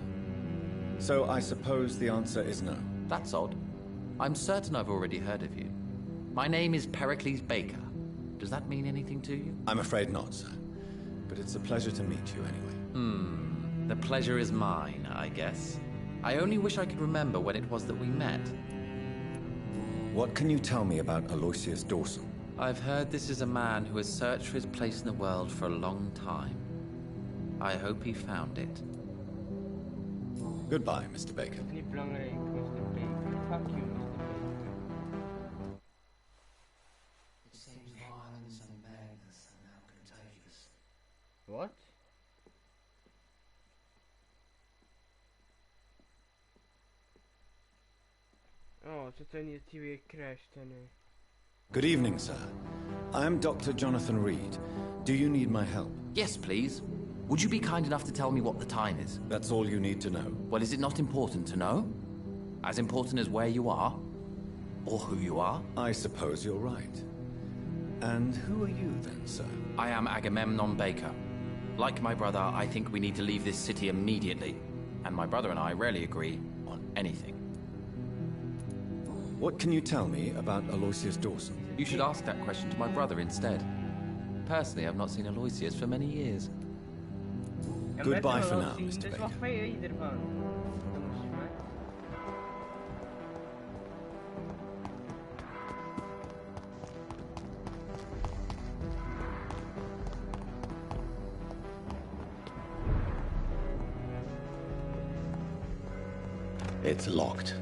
So I suppose the answer is no. That's odd. I'm certain I've already heard of you. My name is Pericles Baker. Does that mean anything to you? I'm afraid not, sir. But it's a pleasure to meet you anyway. The pleasure is mine, I guess. I only wish I could remember when it was that we met. What can you tell me about Aloysius Dawson? I've heard this is a man who has searched for his place in the world for a long time. I hope he found it. Goodbye, Mr. Baker. Niet belangrijk, Mr. Baker. Fuck you, Mr. Baker. It seems violence and madness are now contagious. What? Oh, zit er niet dat hij weer crasht en Good evening, sir. I am Dr. Jonathan Reed. Do you need my help? Yes, please. Would you be kind enough to tell me what the time is? That's all you need to know. Well, is it not important to know? As important as where you are? Or who you are? I suppose you're right. And who are you then, sir? I am Agamemnon Baker. Like my brother, I think we need to leave this city immediately. And my brother and I rarely agree on anything. What can you tell me about Aloysius Dawson? You should ask that question to my brother instead. Personally, I've not seen Aloysius for many years. Goodbye for now, Mr. Baker. It's locked.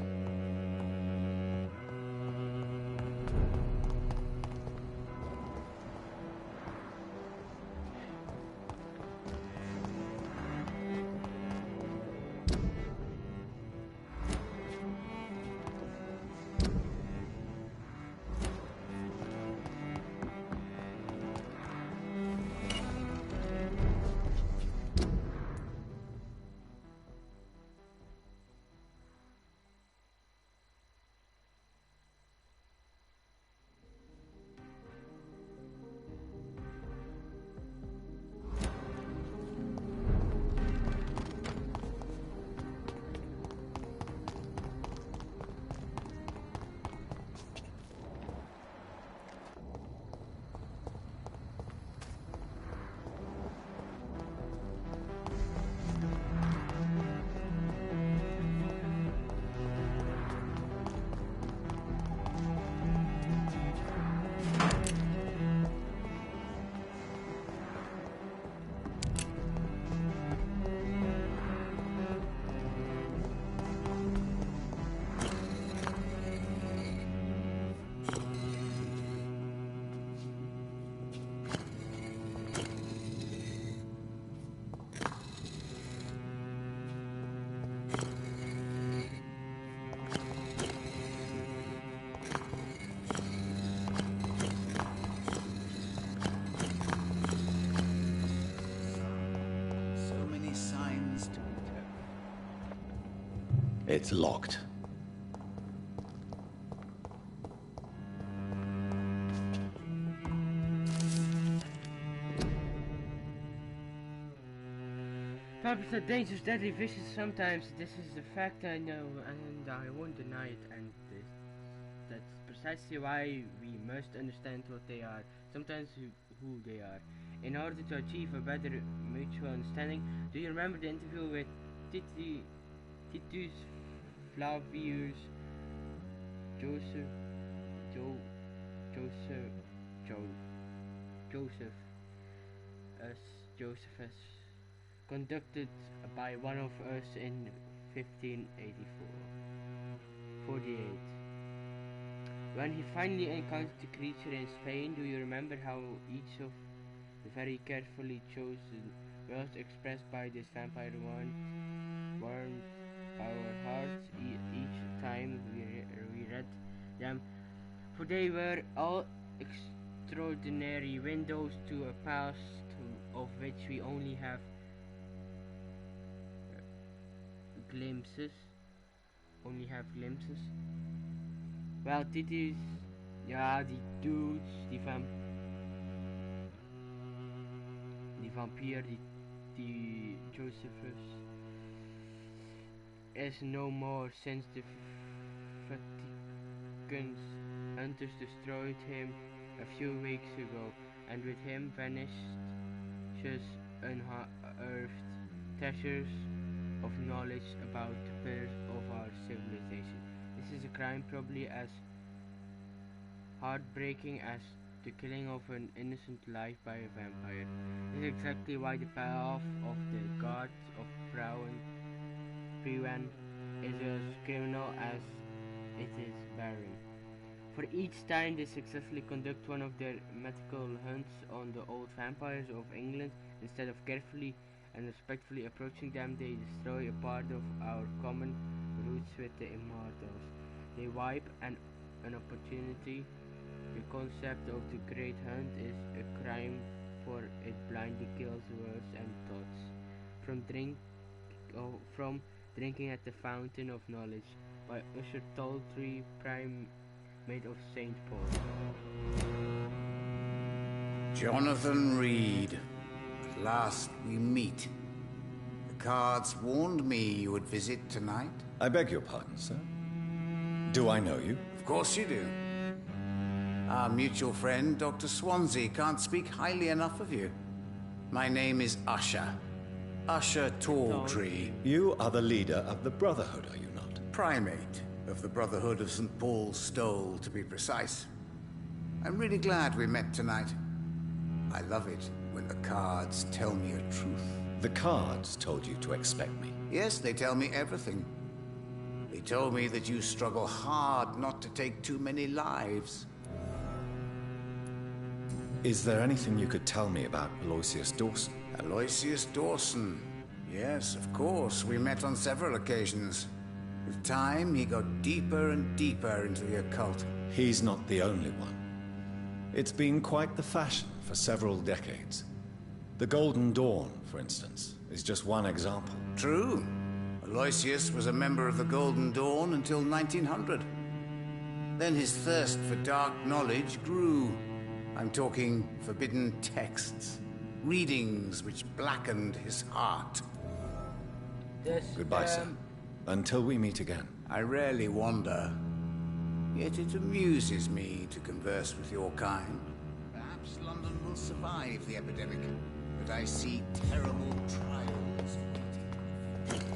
It's locked. Vampires are dangerous, deadly, vicious sometimes. This is a fact I know, and I won't deny it. And that's precisely why we must understand what they are, sometimes who they are, in order to achieve a better mutual understanding. Do you remember the interview with Titus Flavius Joseph Josephus, conducted by one of us in 48. When he finally encountered the creature in Spain, do you remember how each of the very carefully chosen words expressed by this vampire warmed our hearts each time we read them? For they were all extraordinary windows to a past of which we only have glimpses. Well, dit is, ja, die dudes, die Vampyr, die Josephus, is no more since the Vatican's hunters destroyed him a few weeks ago, and with him vanished just unearthed treasures of knowledge about the pillars of our civilization. This is a crime probably as heartbreaking as the killing of an innocent life by a vampire. This is exactly why the payoff of the gods of Priwan is as criminal as it is barren. For each time they successfully conduct one of their mythical hunts on the old vampires of England, instead of carefully and respectfully approaching them, they destroy a part of our common roots with the immortals. They wipe an opportunity. The concept of the Great Hunt is a crime, for it blindly kills words and thoughts. From drinking at the fountain of knowledge by Usher Toltry, primate of St. Paul. Jonathan Reed. At last we meet. The cards warned me you would visit tonight. I beg your pardon, sir. Do I know you? Of course you do. Our mutual friend, Dr. Swansea, can't speak highly enough of you. My name is Usher. Usher Talltree. You are the leader of the Brotherhood, are you not? Primate of the Brotherhood of St. Paul's Stole, to be precise. I'm really glad we met tonight. I love it when the cards tell me a truth. The cards told you to expect me? Yes, they tell me everything. They told me that you struggle hard not to take too many lives. Is there anything you could tell me about Aloysius Dawson? Aloysius Dawson. Yes, of course. We met on several occasions. With time, he got deeper and deeper into the occult. He's not the only one. It's been quite the fashion for several decades. The Golden Dawn, for instance, is just one example. True. Aloysius was a member of the Golden Dawn until 1900. Then his thirst for dark knowledge grew. I'm talking forbidden texts, readings which blackened his heart. Goodbye, sir. Until we meet again. I rarely wander, yet it amuses me to converse with your kind. Perhaps London will survive the epidemic, but I see terrible trials waiting.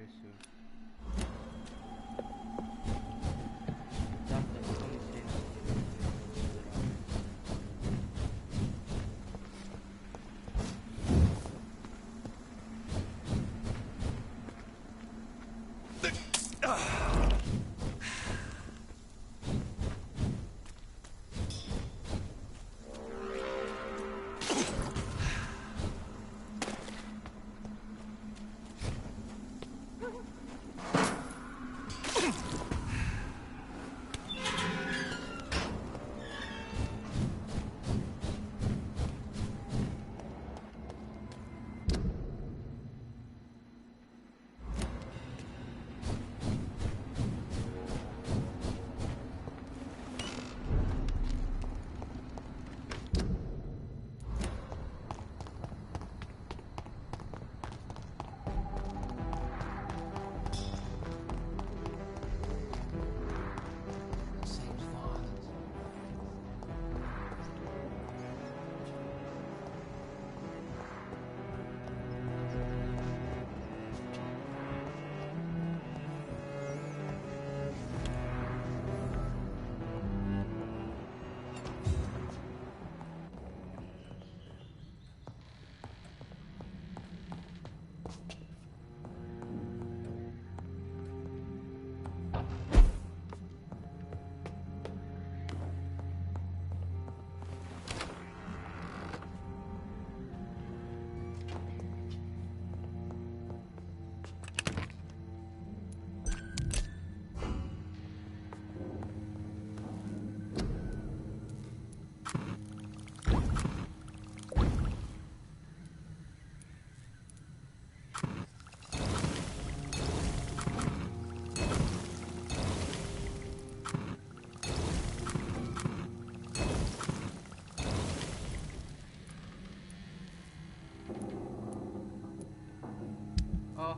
guess so. Tough that the only safe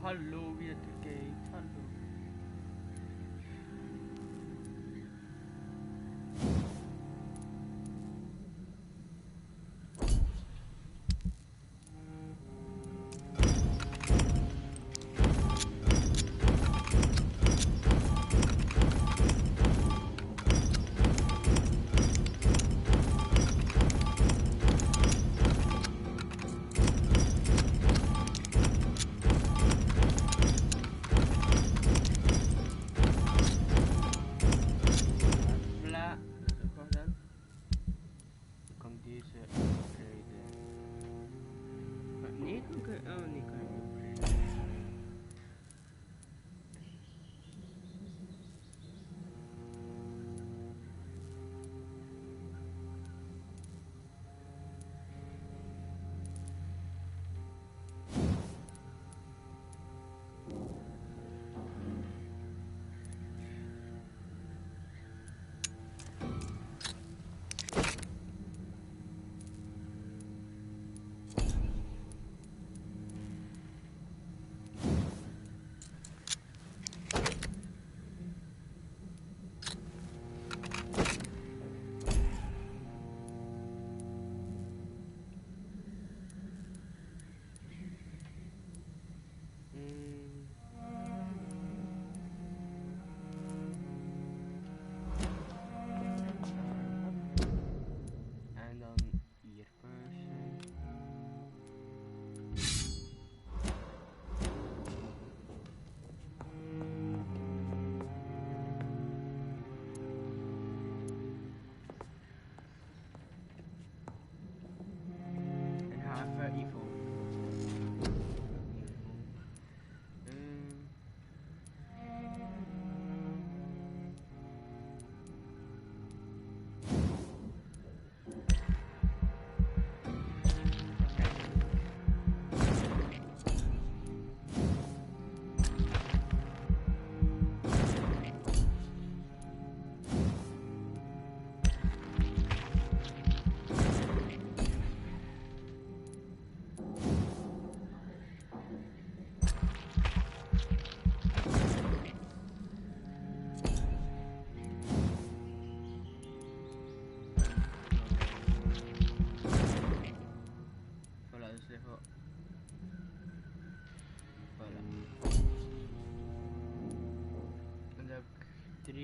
hello, we are at the gate. Hello.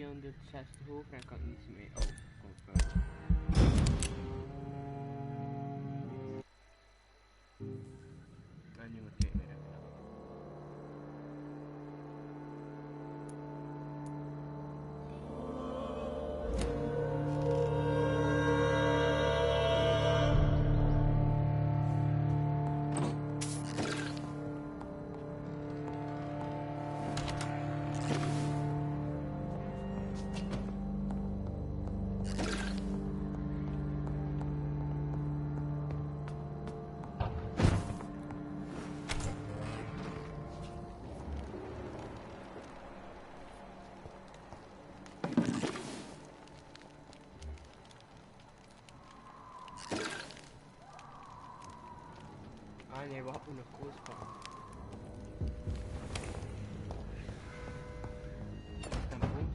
260 hoger en kan ik niets meer. Oh, confirm. En nu moet ik weer even. Ah nee, we hadden nog koolspan. En boom.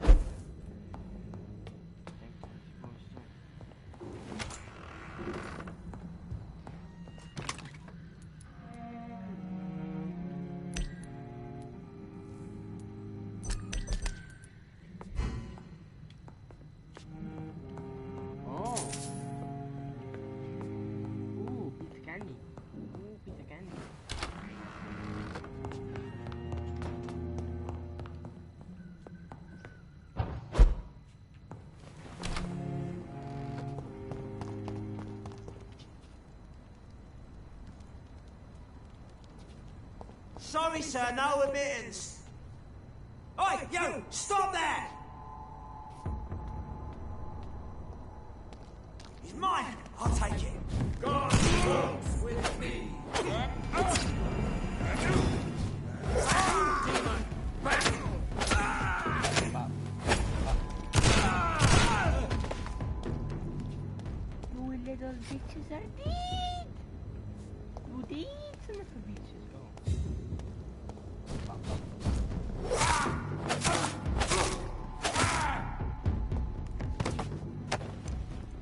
Oh. Ooh, piece of candy. Ooh, piece of candy. Sorry, sir, no admittance. Oi, you! Stop there! He's mine! I'll take it. God walks with me. You little bitches are dead! You dead, son of a bitches.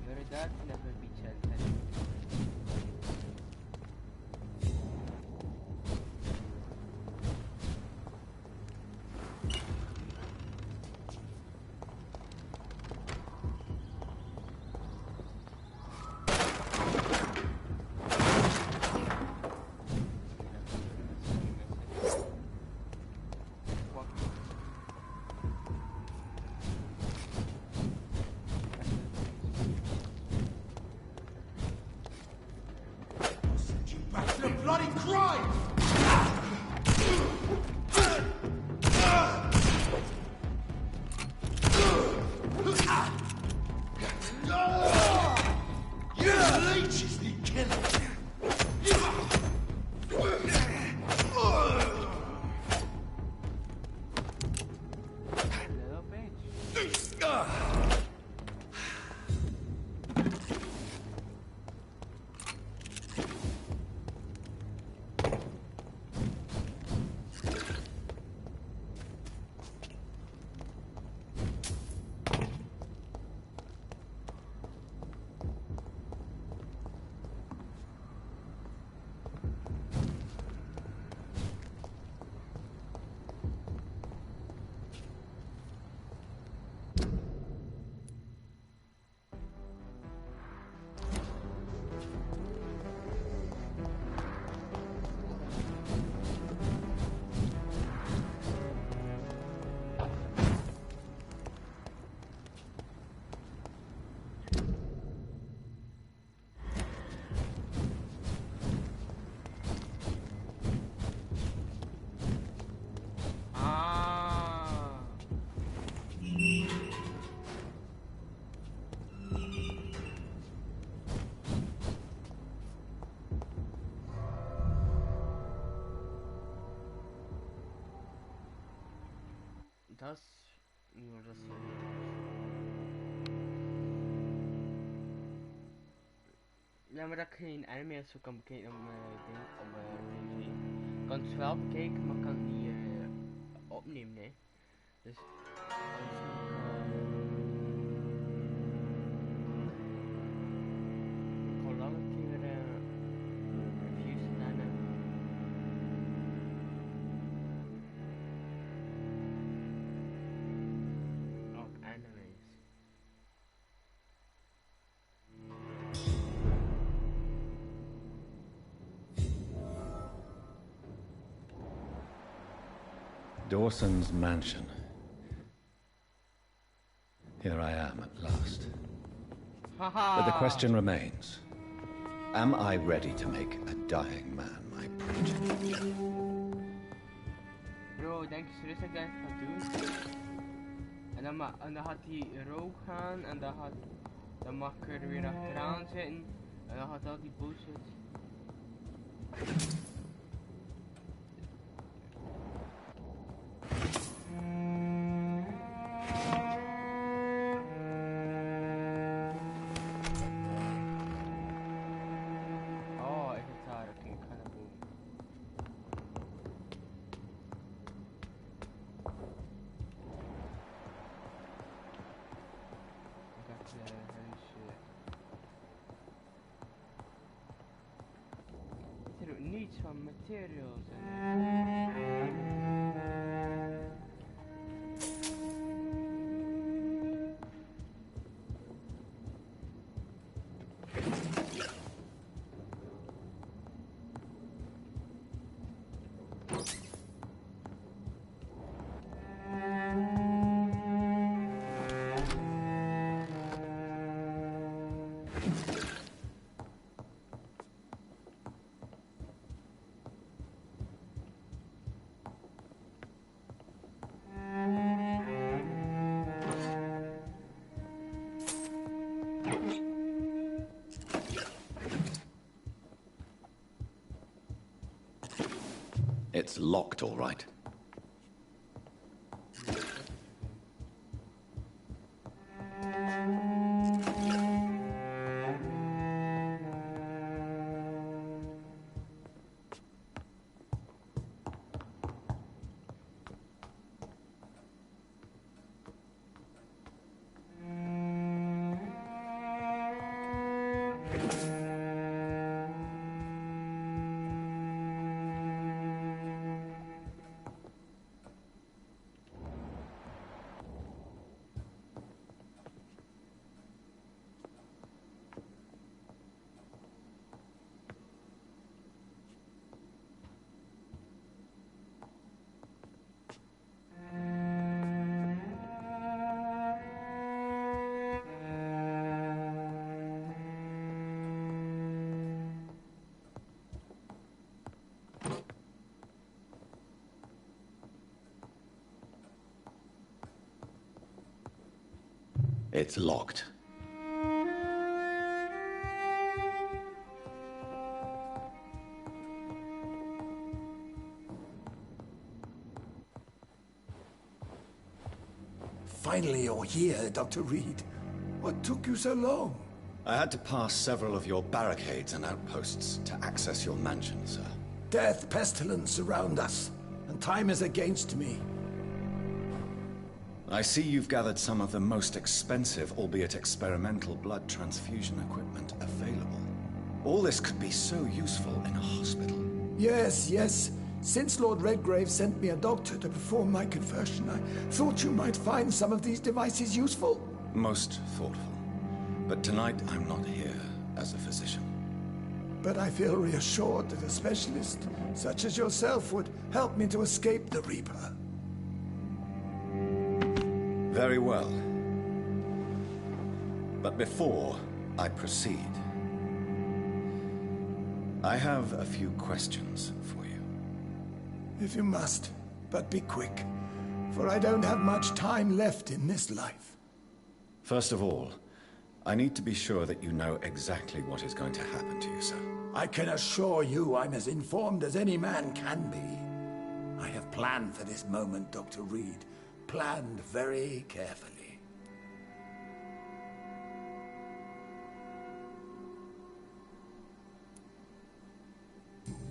You're that son of a bitch, I'll tell you. Back to the bloody crime! You leeches need killing! Little bitch. Dat is... Ja, dat is... Ja, maar dat ik geen anime of zo kan bekijken op mijn ding, op mijn tv. Ik kan het wel bekijken, maar ik kan het niet opnemen, nee. Dus... Ik ga lang een keer reviews gedaan hebben. Dawson's mansion. Here I am at last. But the question remains. Am I ready to make a dying man my progeny? Bro, denk je serieus dat ik dat ga doen? En dan gaat hij rook gaan en dan mag ik er weer achteraan zitten. En dan gaat al die bullshit. Oh, is het daar? Oké, ik ga naar boven. Ik ga het huisje. Er is ook niets van materials in. It's locked, all right. It's locked. Finally you're here, Dr. Reed. What took you so long? I had to pass several of your barricades and outposts to access your mansion, sir. Death, pestilence surround us, and time is against me. I see you've gathered some of the most expensive, albeit experimental, blood transfusion equipment available. All this could be so useful in a hospital. Yes, yes. Since Lord Redgrave sent me a doctor to perform my conversion, I thought you might find some of these devices useful. Most thoughtful. But tonight I'm not here as a physician. But I feel reassured that a specialist such as yourself would help me to escape the Reaper. Very well. But before I proceed, I have a few questions for you. If you must, but be quick, for I don't have much time left in this life. First of all, I need to be sure that you know exactly what is going to happen to you, sir. I can assure you I'm as informed as any man can be. I have planned for this moment, Dr. Reed. Planned very carefully.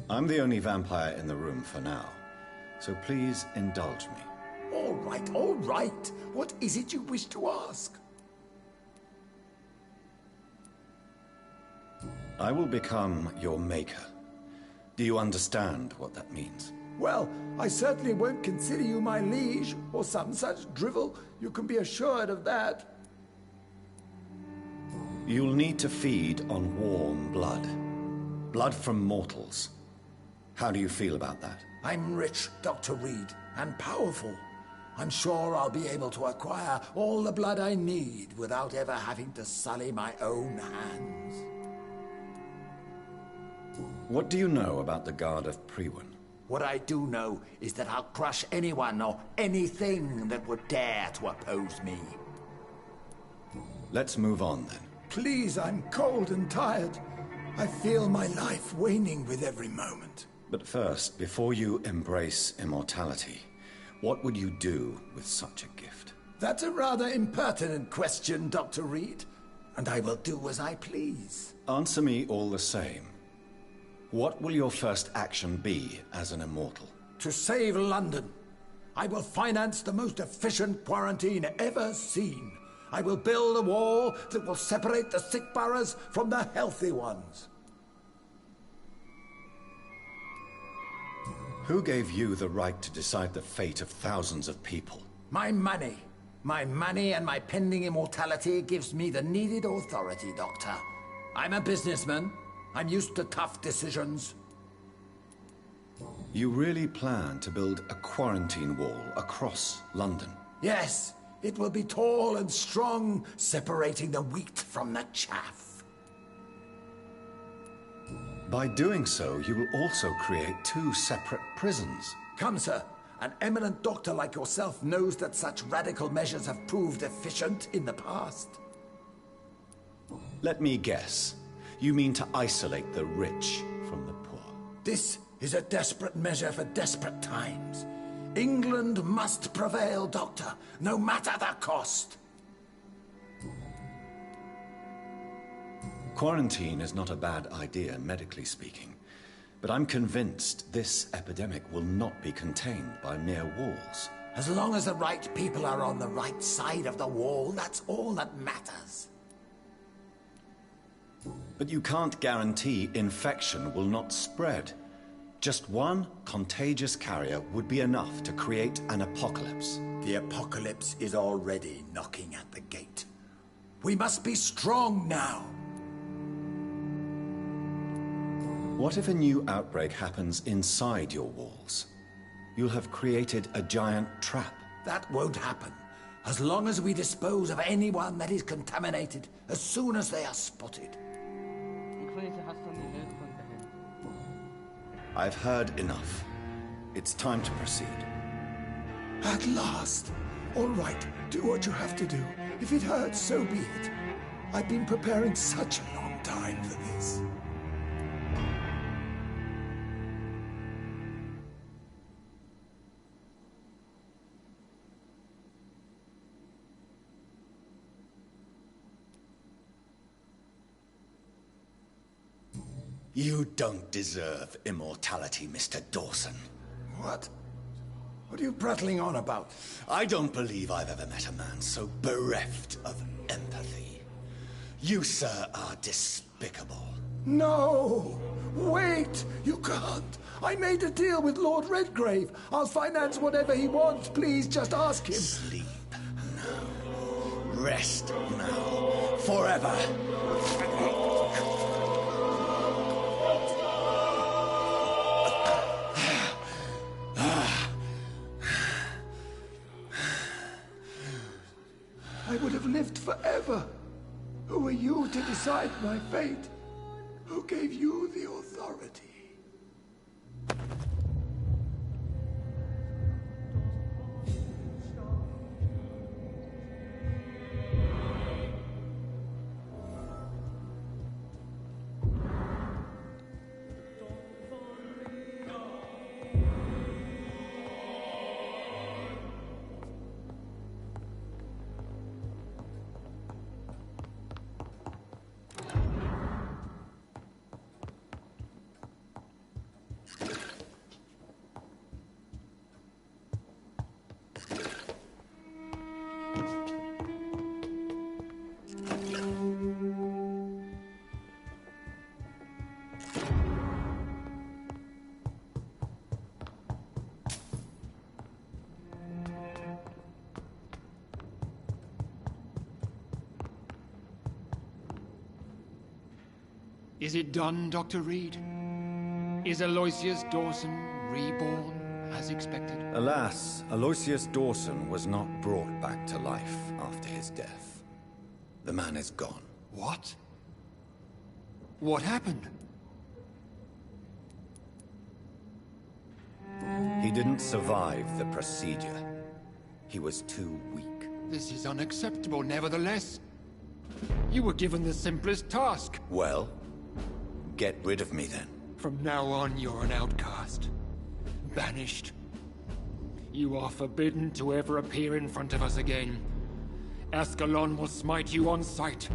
I'm the only vampire in the room for now, so please indulge me. All right, all right. What is it you wish to ask? I will become your maker. Do you understand what that means? Well, I certainly won't consider you my liege, or some such drivel. You can be assured of that. You'll need to feed on warm blood. Blood from mortals. How do you feel about that? I'm rich, Dr. Reed, and powerful. I'm sure I'll be able to acquire all the blood I need without ever having to sully my own hands. What do you know about the Guard of Priwen? What I do know is that I'll crush anyone or anything that would dare to oppose me. Let's move on, then. Please, I'm cold and tired. I feel my life waning with every moment. But first, before you embrace immortality, what would you do with such a gift? That's a rather impertinent question, Dr. Reed. And I will do as I please. Answer me all the same. What will your first action be as an immortal? To save London. I will finance the most efficient quarantine ever seen. I will build a wall that will separate the sick boroughs from the healthy ones. Who gave you the right to decide the fate of thousands of people? My money. My money and my pending immortality gives me the needed authority, Doctor. I'm a businessman. I'm used to tough decisions. You really plan to build a quarantine wall across London? Yes, it will be tall and strong, separating the wheat from the chaff. By doing so, you will also create 2 separate prisons. Come, sir. An eminent doctor like yourself knows that such radical measures have proved efficient in the past. Let me guess. You mean to isolate the rich from the poor? This is a desperate measure for desperate times. England must prevail, Doctor, no matter the cost. Quarantine is not a bad idea, medically speaking. But I'm convinced this epidemic will not be contained by mere walls. As long as the right people are on the right side of the wall, that's all that matters. But you can't guarantee infection will not spread. Just one contagious carrier would be enough to create an apocalypse. The apocalypse is already knocking at the gate. We must be strong now. What if a new outbreak happens inside your walls? You'll have created a giant trap. That won't happen. As long as we dispose of anyone that is contaminated, as soon as they are spotted. I've heard enough. It's time to proceed. At last. All right, do what you have to do. If it hurts, so be it. I've been preparing such a long time for this. You don't deserve immortality, Mr. Dawson. What? What are you prattling on about? I don't believe I've ever met a man so bereft of empathy. You, sir, are despicable. No! Wait! You can't! I made a deal with Lord Redgrave. I'll finance whatever he wants. Please, just ask him. Sleep now. Rest now. Forever. I would have lived forever. Who are you to decide my fate? Who gave you the authority? Is it done, Dr. Reed? Is Aloysius Dawson reborn, as expected? Alas, Aloysius Dawson was not brought back to life after his death. The man is gone. What? What happened? He didn't survive the procedure. He was too weak. This is unacceptable, nevertheless. You were given the simplest task. Well, get rid of me then. From now on, you're an outcast. Banished. You are forbidden to ever appear in front of us again. Ascalon will smite you on sight,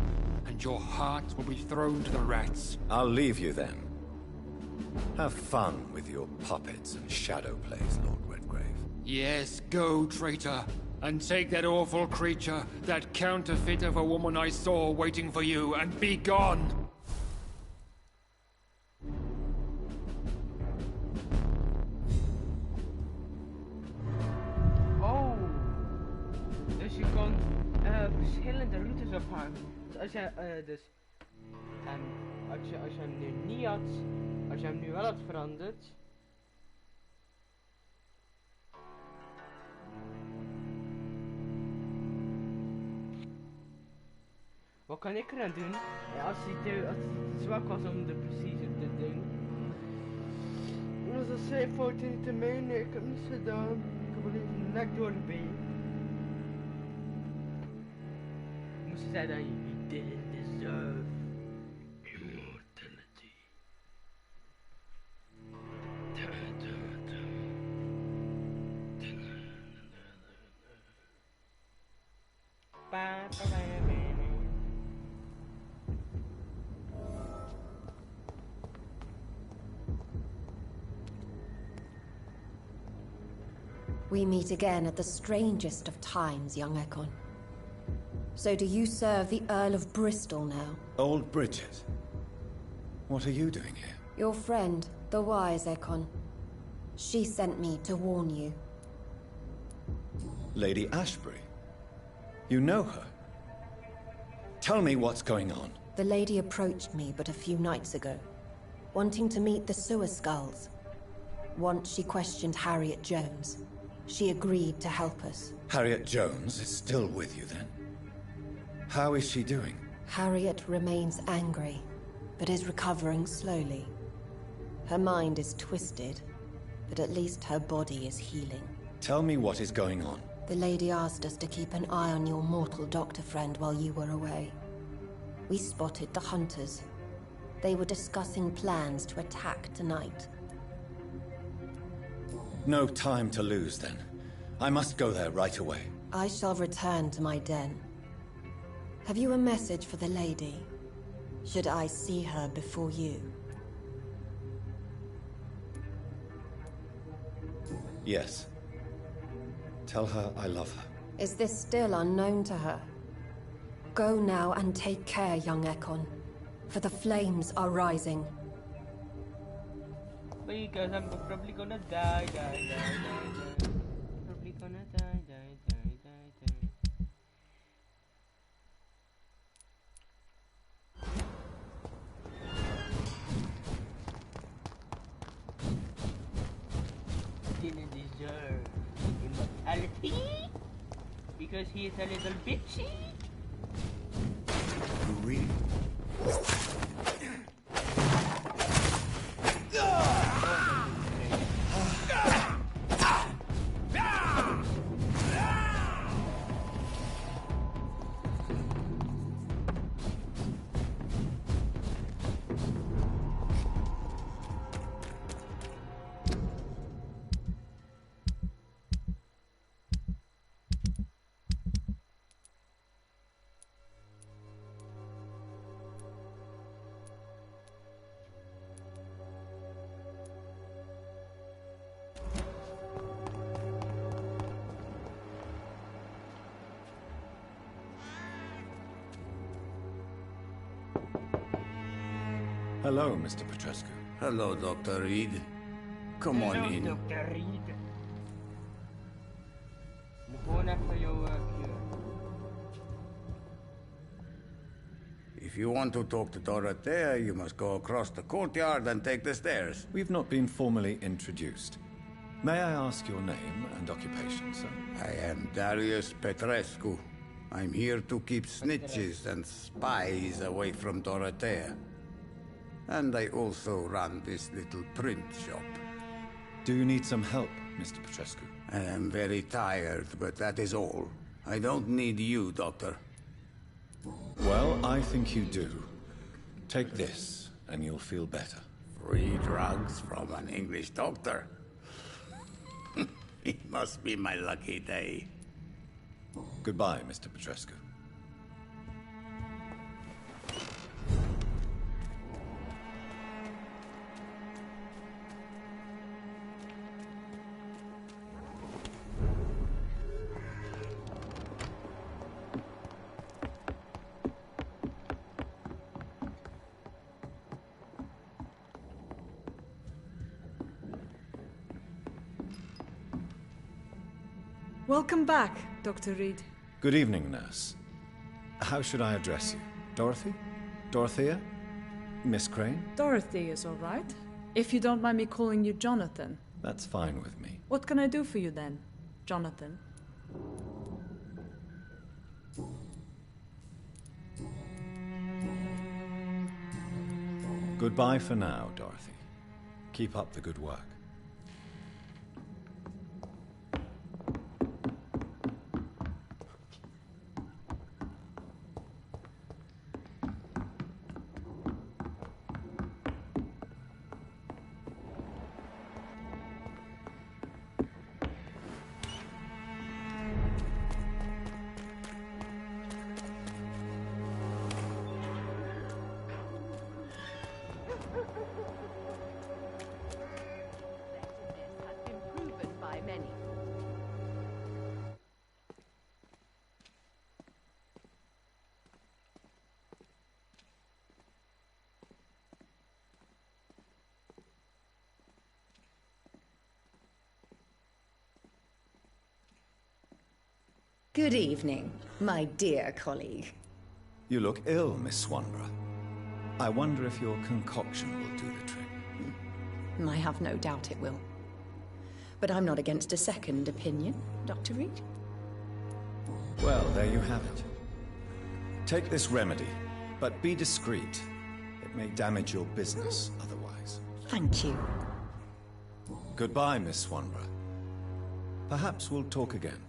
and your heart will be thrown to the rats. I'll leave you then. Have fun with your puppets and shadow plays, Lord Redgrave. Yes, go, traitor. And take that awful creature, that counterfeit of a woman I saw waiting for you, and be gone! Oh, dus je kan verschillende routes ophangen. Dus als je als je hem nu niet had, als je hem nu wel had veranderd. Wat kan ik eraan doen? Ja, als hij te zwak was om de precisie te doen. Dat is zijn fout niet te menen, ik heb niets gedaan. Ik heb alleen zijn nek doorbeen. Moesten zij dan, you didn't deserve immortality. We meet again at the strangest of times, young Ekon. So do you serve the Earl of Bristol now? Old Bridget. What are you doing here? Your friend, the wise Ekon. She sent me to warn you. Lady Ashbury? You know her? Tell me what's going on. The lady approached me but a few nights ago, wanting to meet the Sewer Skulls. Once she questioned Harriet Jones. She agreed to help us. Harriet Jones is still with you then? How is she doing? Harriet remains angry, but is recovering slowly. Her mind is twisted, but at least her body is healing. Tell me what is going on. The lady asked us to keep an eye on your mortal doctor friend while you were away. We spotted the hunters. They were discussing plans to attack tonight. No time to lose, then. I must go there right away. I shall return to my den. Have you a message for the lady? Should I see her before you? Yes. Tell her I love her. Is this still unknown to her? Go now and take care, young Ekon, for the flames are rising. Because I'm probably gonna die. Probably gonna die. Didn't deserve immortality because he is a little bitchy. You really? Hello, Mr. Petrescu. Hello, Dr. Reed. Come on in. Dr. Reed. Gewoon even jouw cure. If you want to talk to Dorothea, you must go across the courtyard and take the stairs. We've not been formally introduced. May I ask your name and occupation, sir? I am Darius Petrescu. I'm here to keep snitches and spies away from Dorothea. And I also run this little print shop. Do you need some help, Mr. Petrescu? I am very tired, but that is all. I don't need you, Doctor. Well, I think you do. Take this, and you'll feel better. Free drugs from an English doctor? It must be my lucky day. Goodbye, Mr. Petrescu. Welcome back, Dr. Reed. Good evening, nurse. How should I address you? Dorothy? Dorothea? Miss Crane? Dorothy is all right. If you don't mind me calling you Jonathan. That's fine with me. What can I do for you then, Jonathan? Goodbye for now, Dorothy. Keep up the good work. Good evening, my dear colleague. You look ill, Miss Swanborough. I wonder if your concoction will do the trick. I have no doubt it will. But I'm not against a second opinion, Dr. Reed. Well, there you have it. Take this remedy, but be discreet. It may damage your business otherwise. Thank you. Goodbye, Miss Swanborough. Perhaps we'll talk again.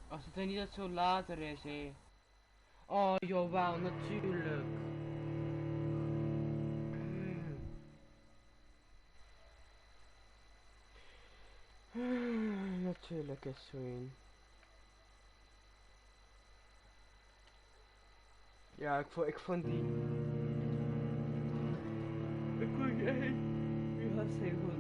Als het er niet dat zo later is, hé. Oh, jawel, natuurlijk. Natuurlijk is zo een. Ja, ik vond die. Ik vond die echt. Die was heel goed.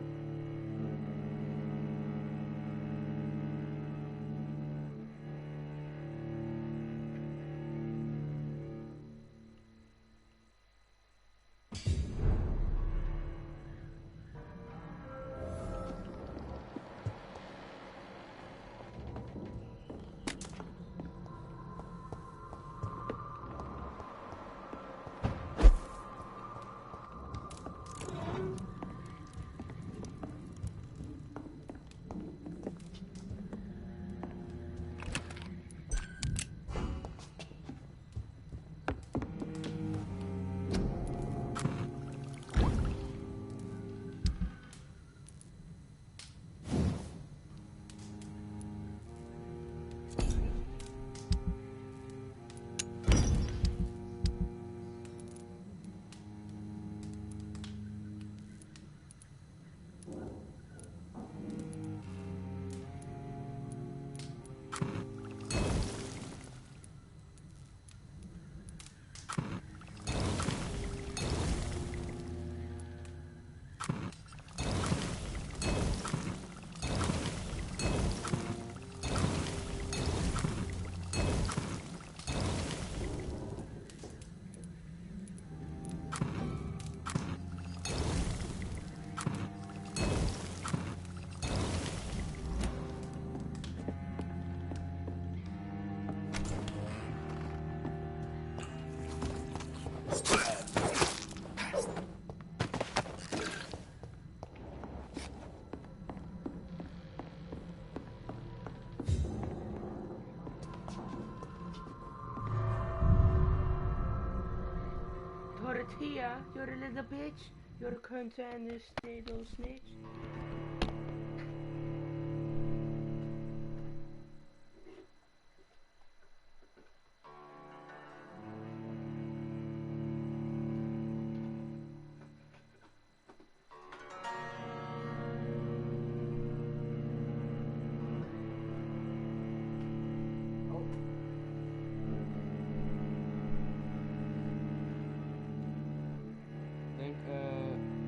right here, you're a little bitch. You're a cunt and a little snitch.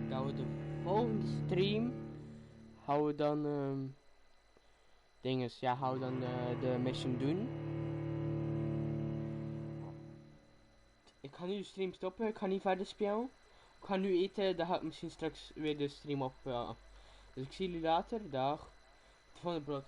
Dat we de volgende stream gaan we dan gaan we dan de mission doen. Ik ga nu de stream stoppen, ik ga niet verder spelen. Ik ga nu eten, dan ga ik misschien straks weer de stream op. Dus ik zie jullie later, dag. Het volgende brood.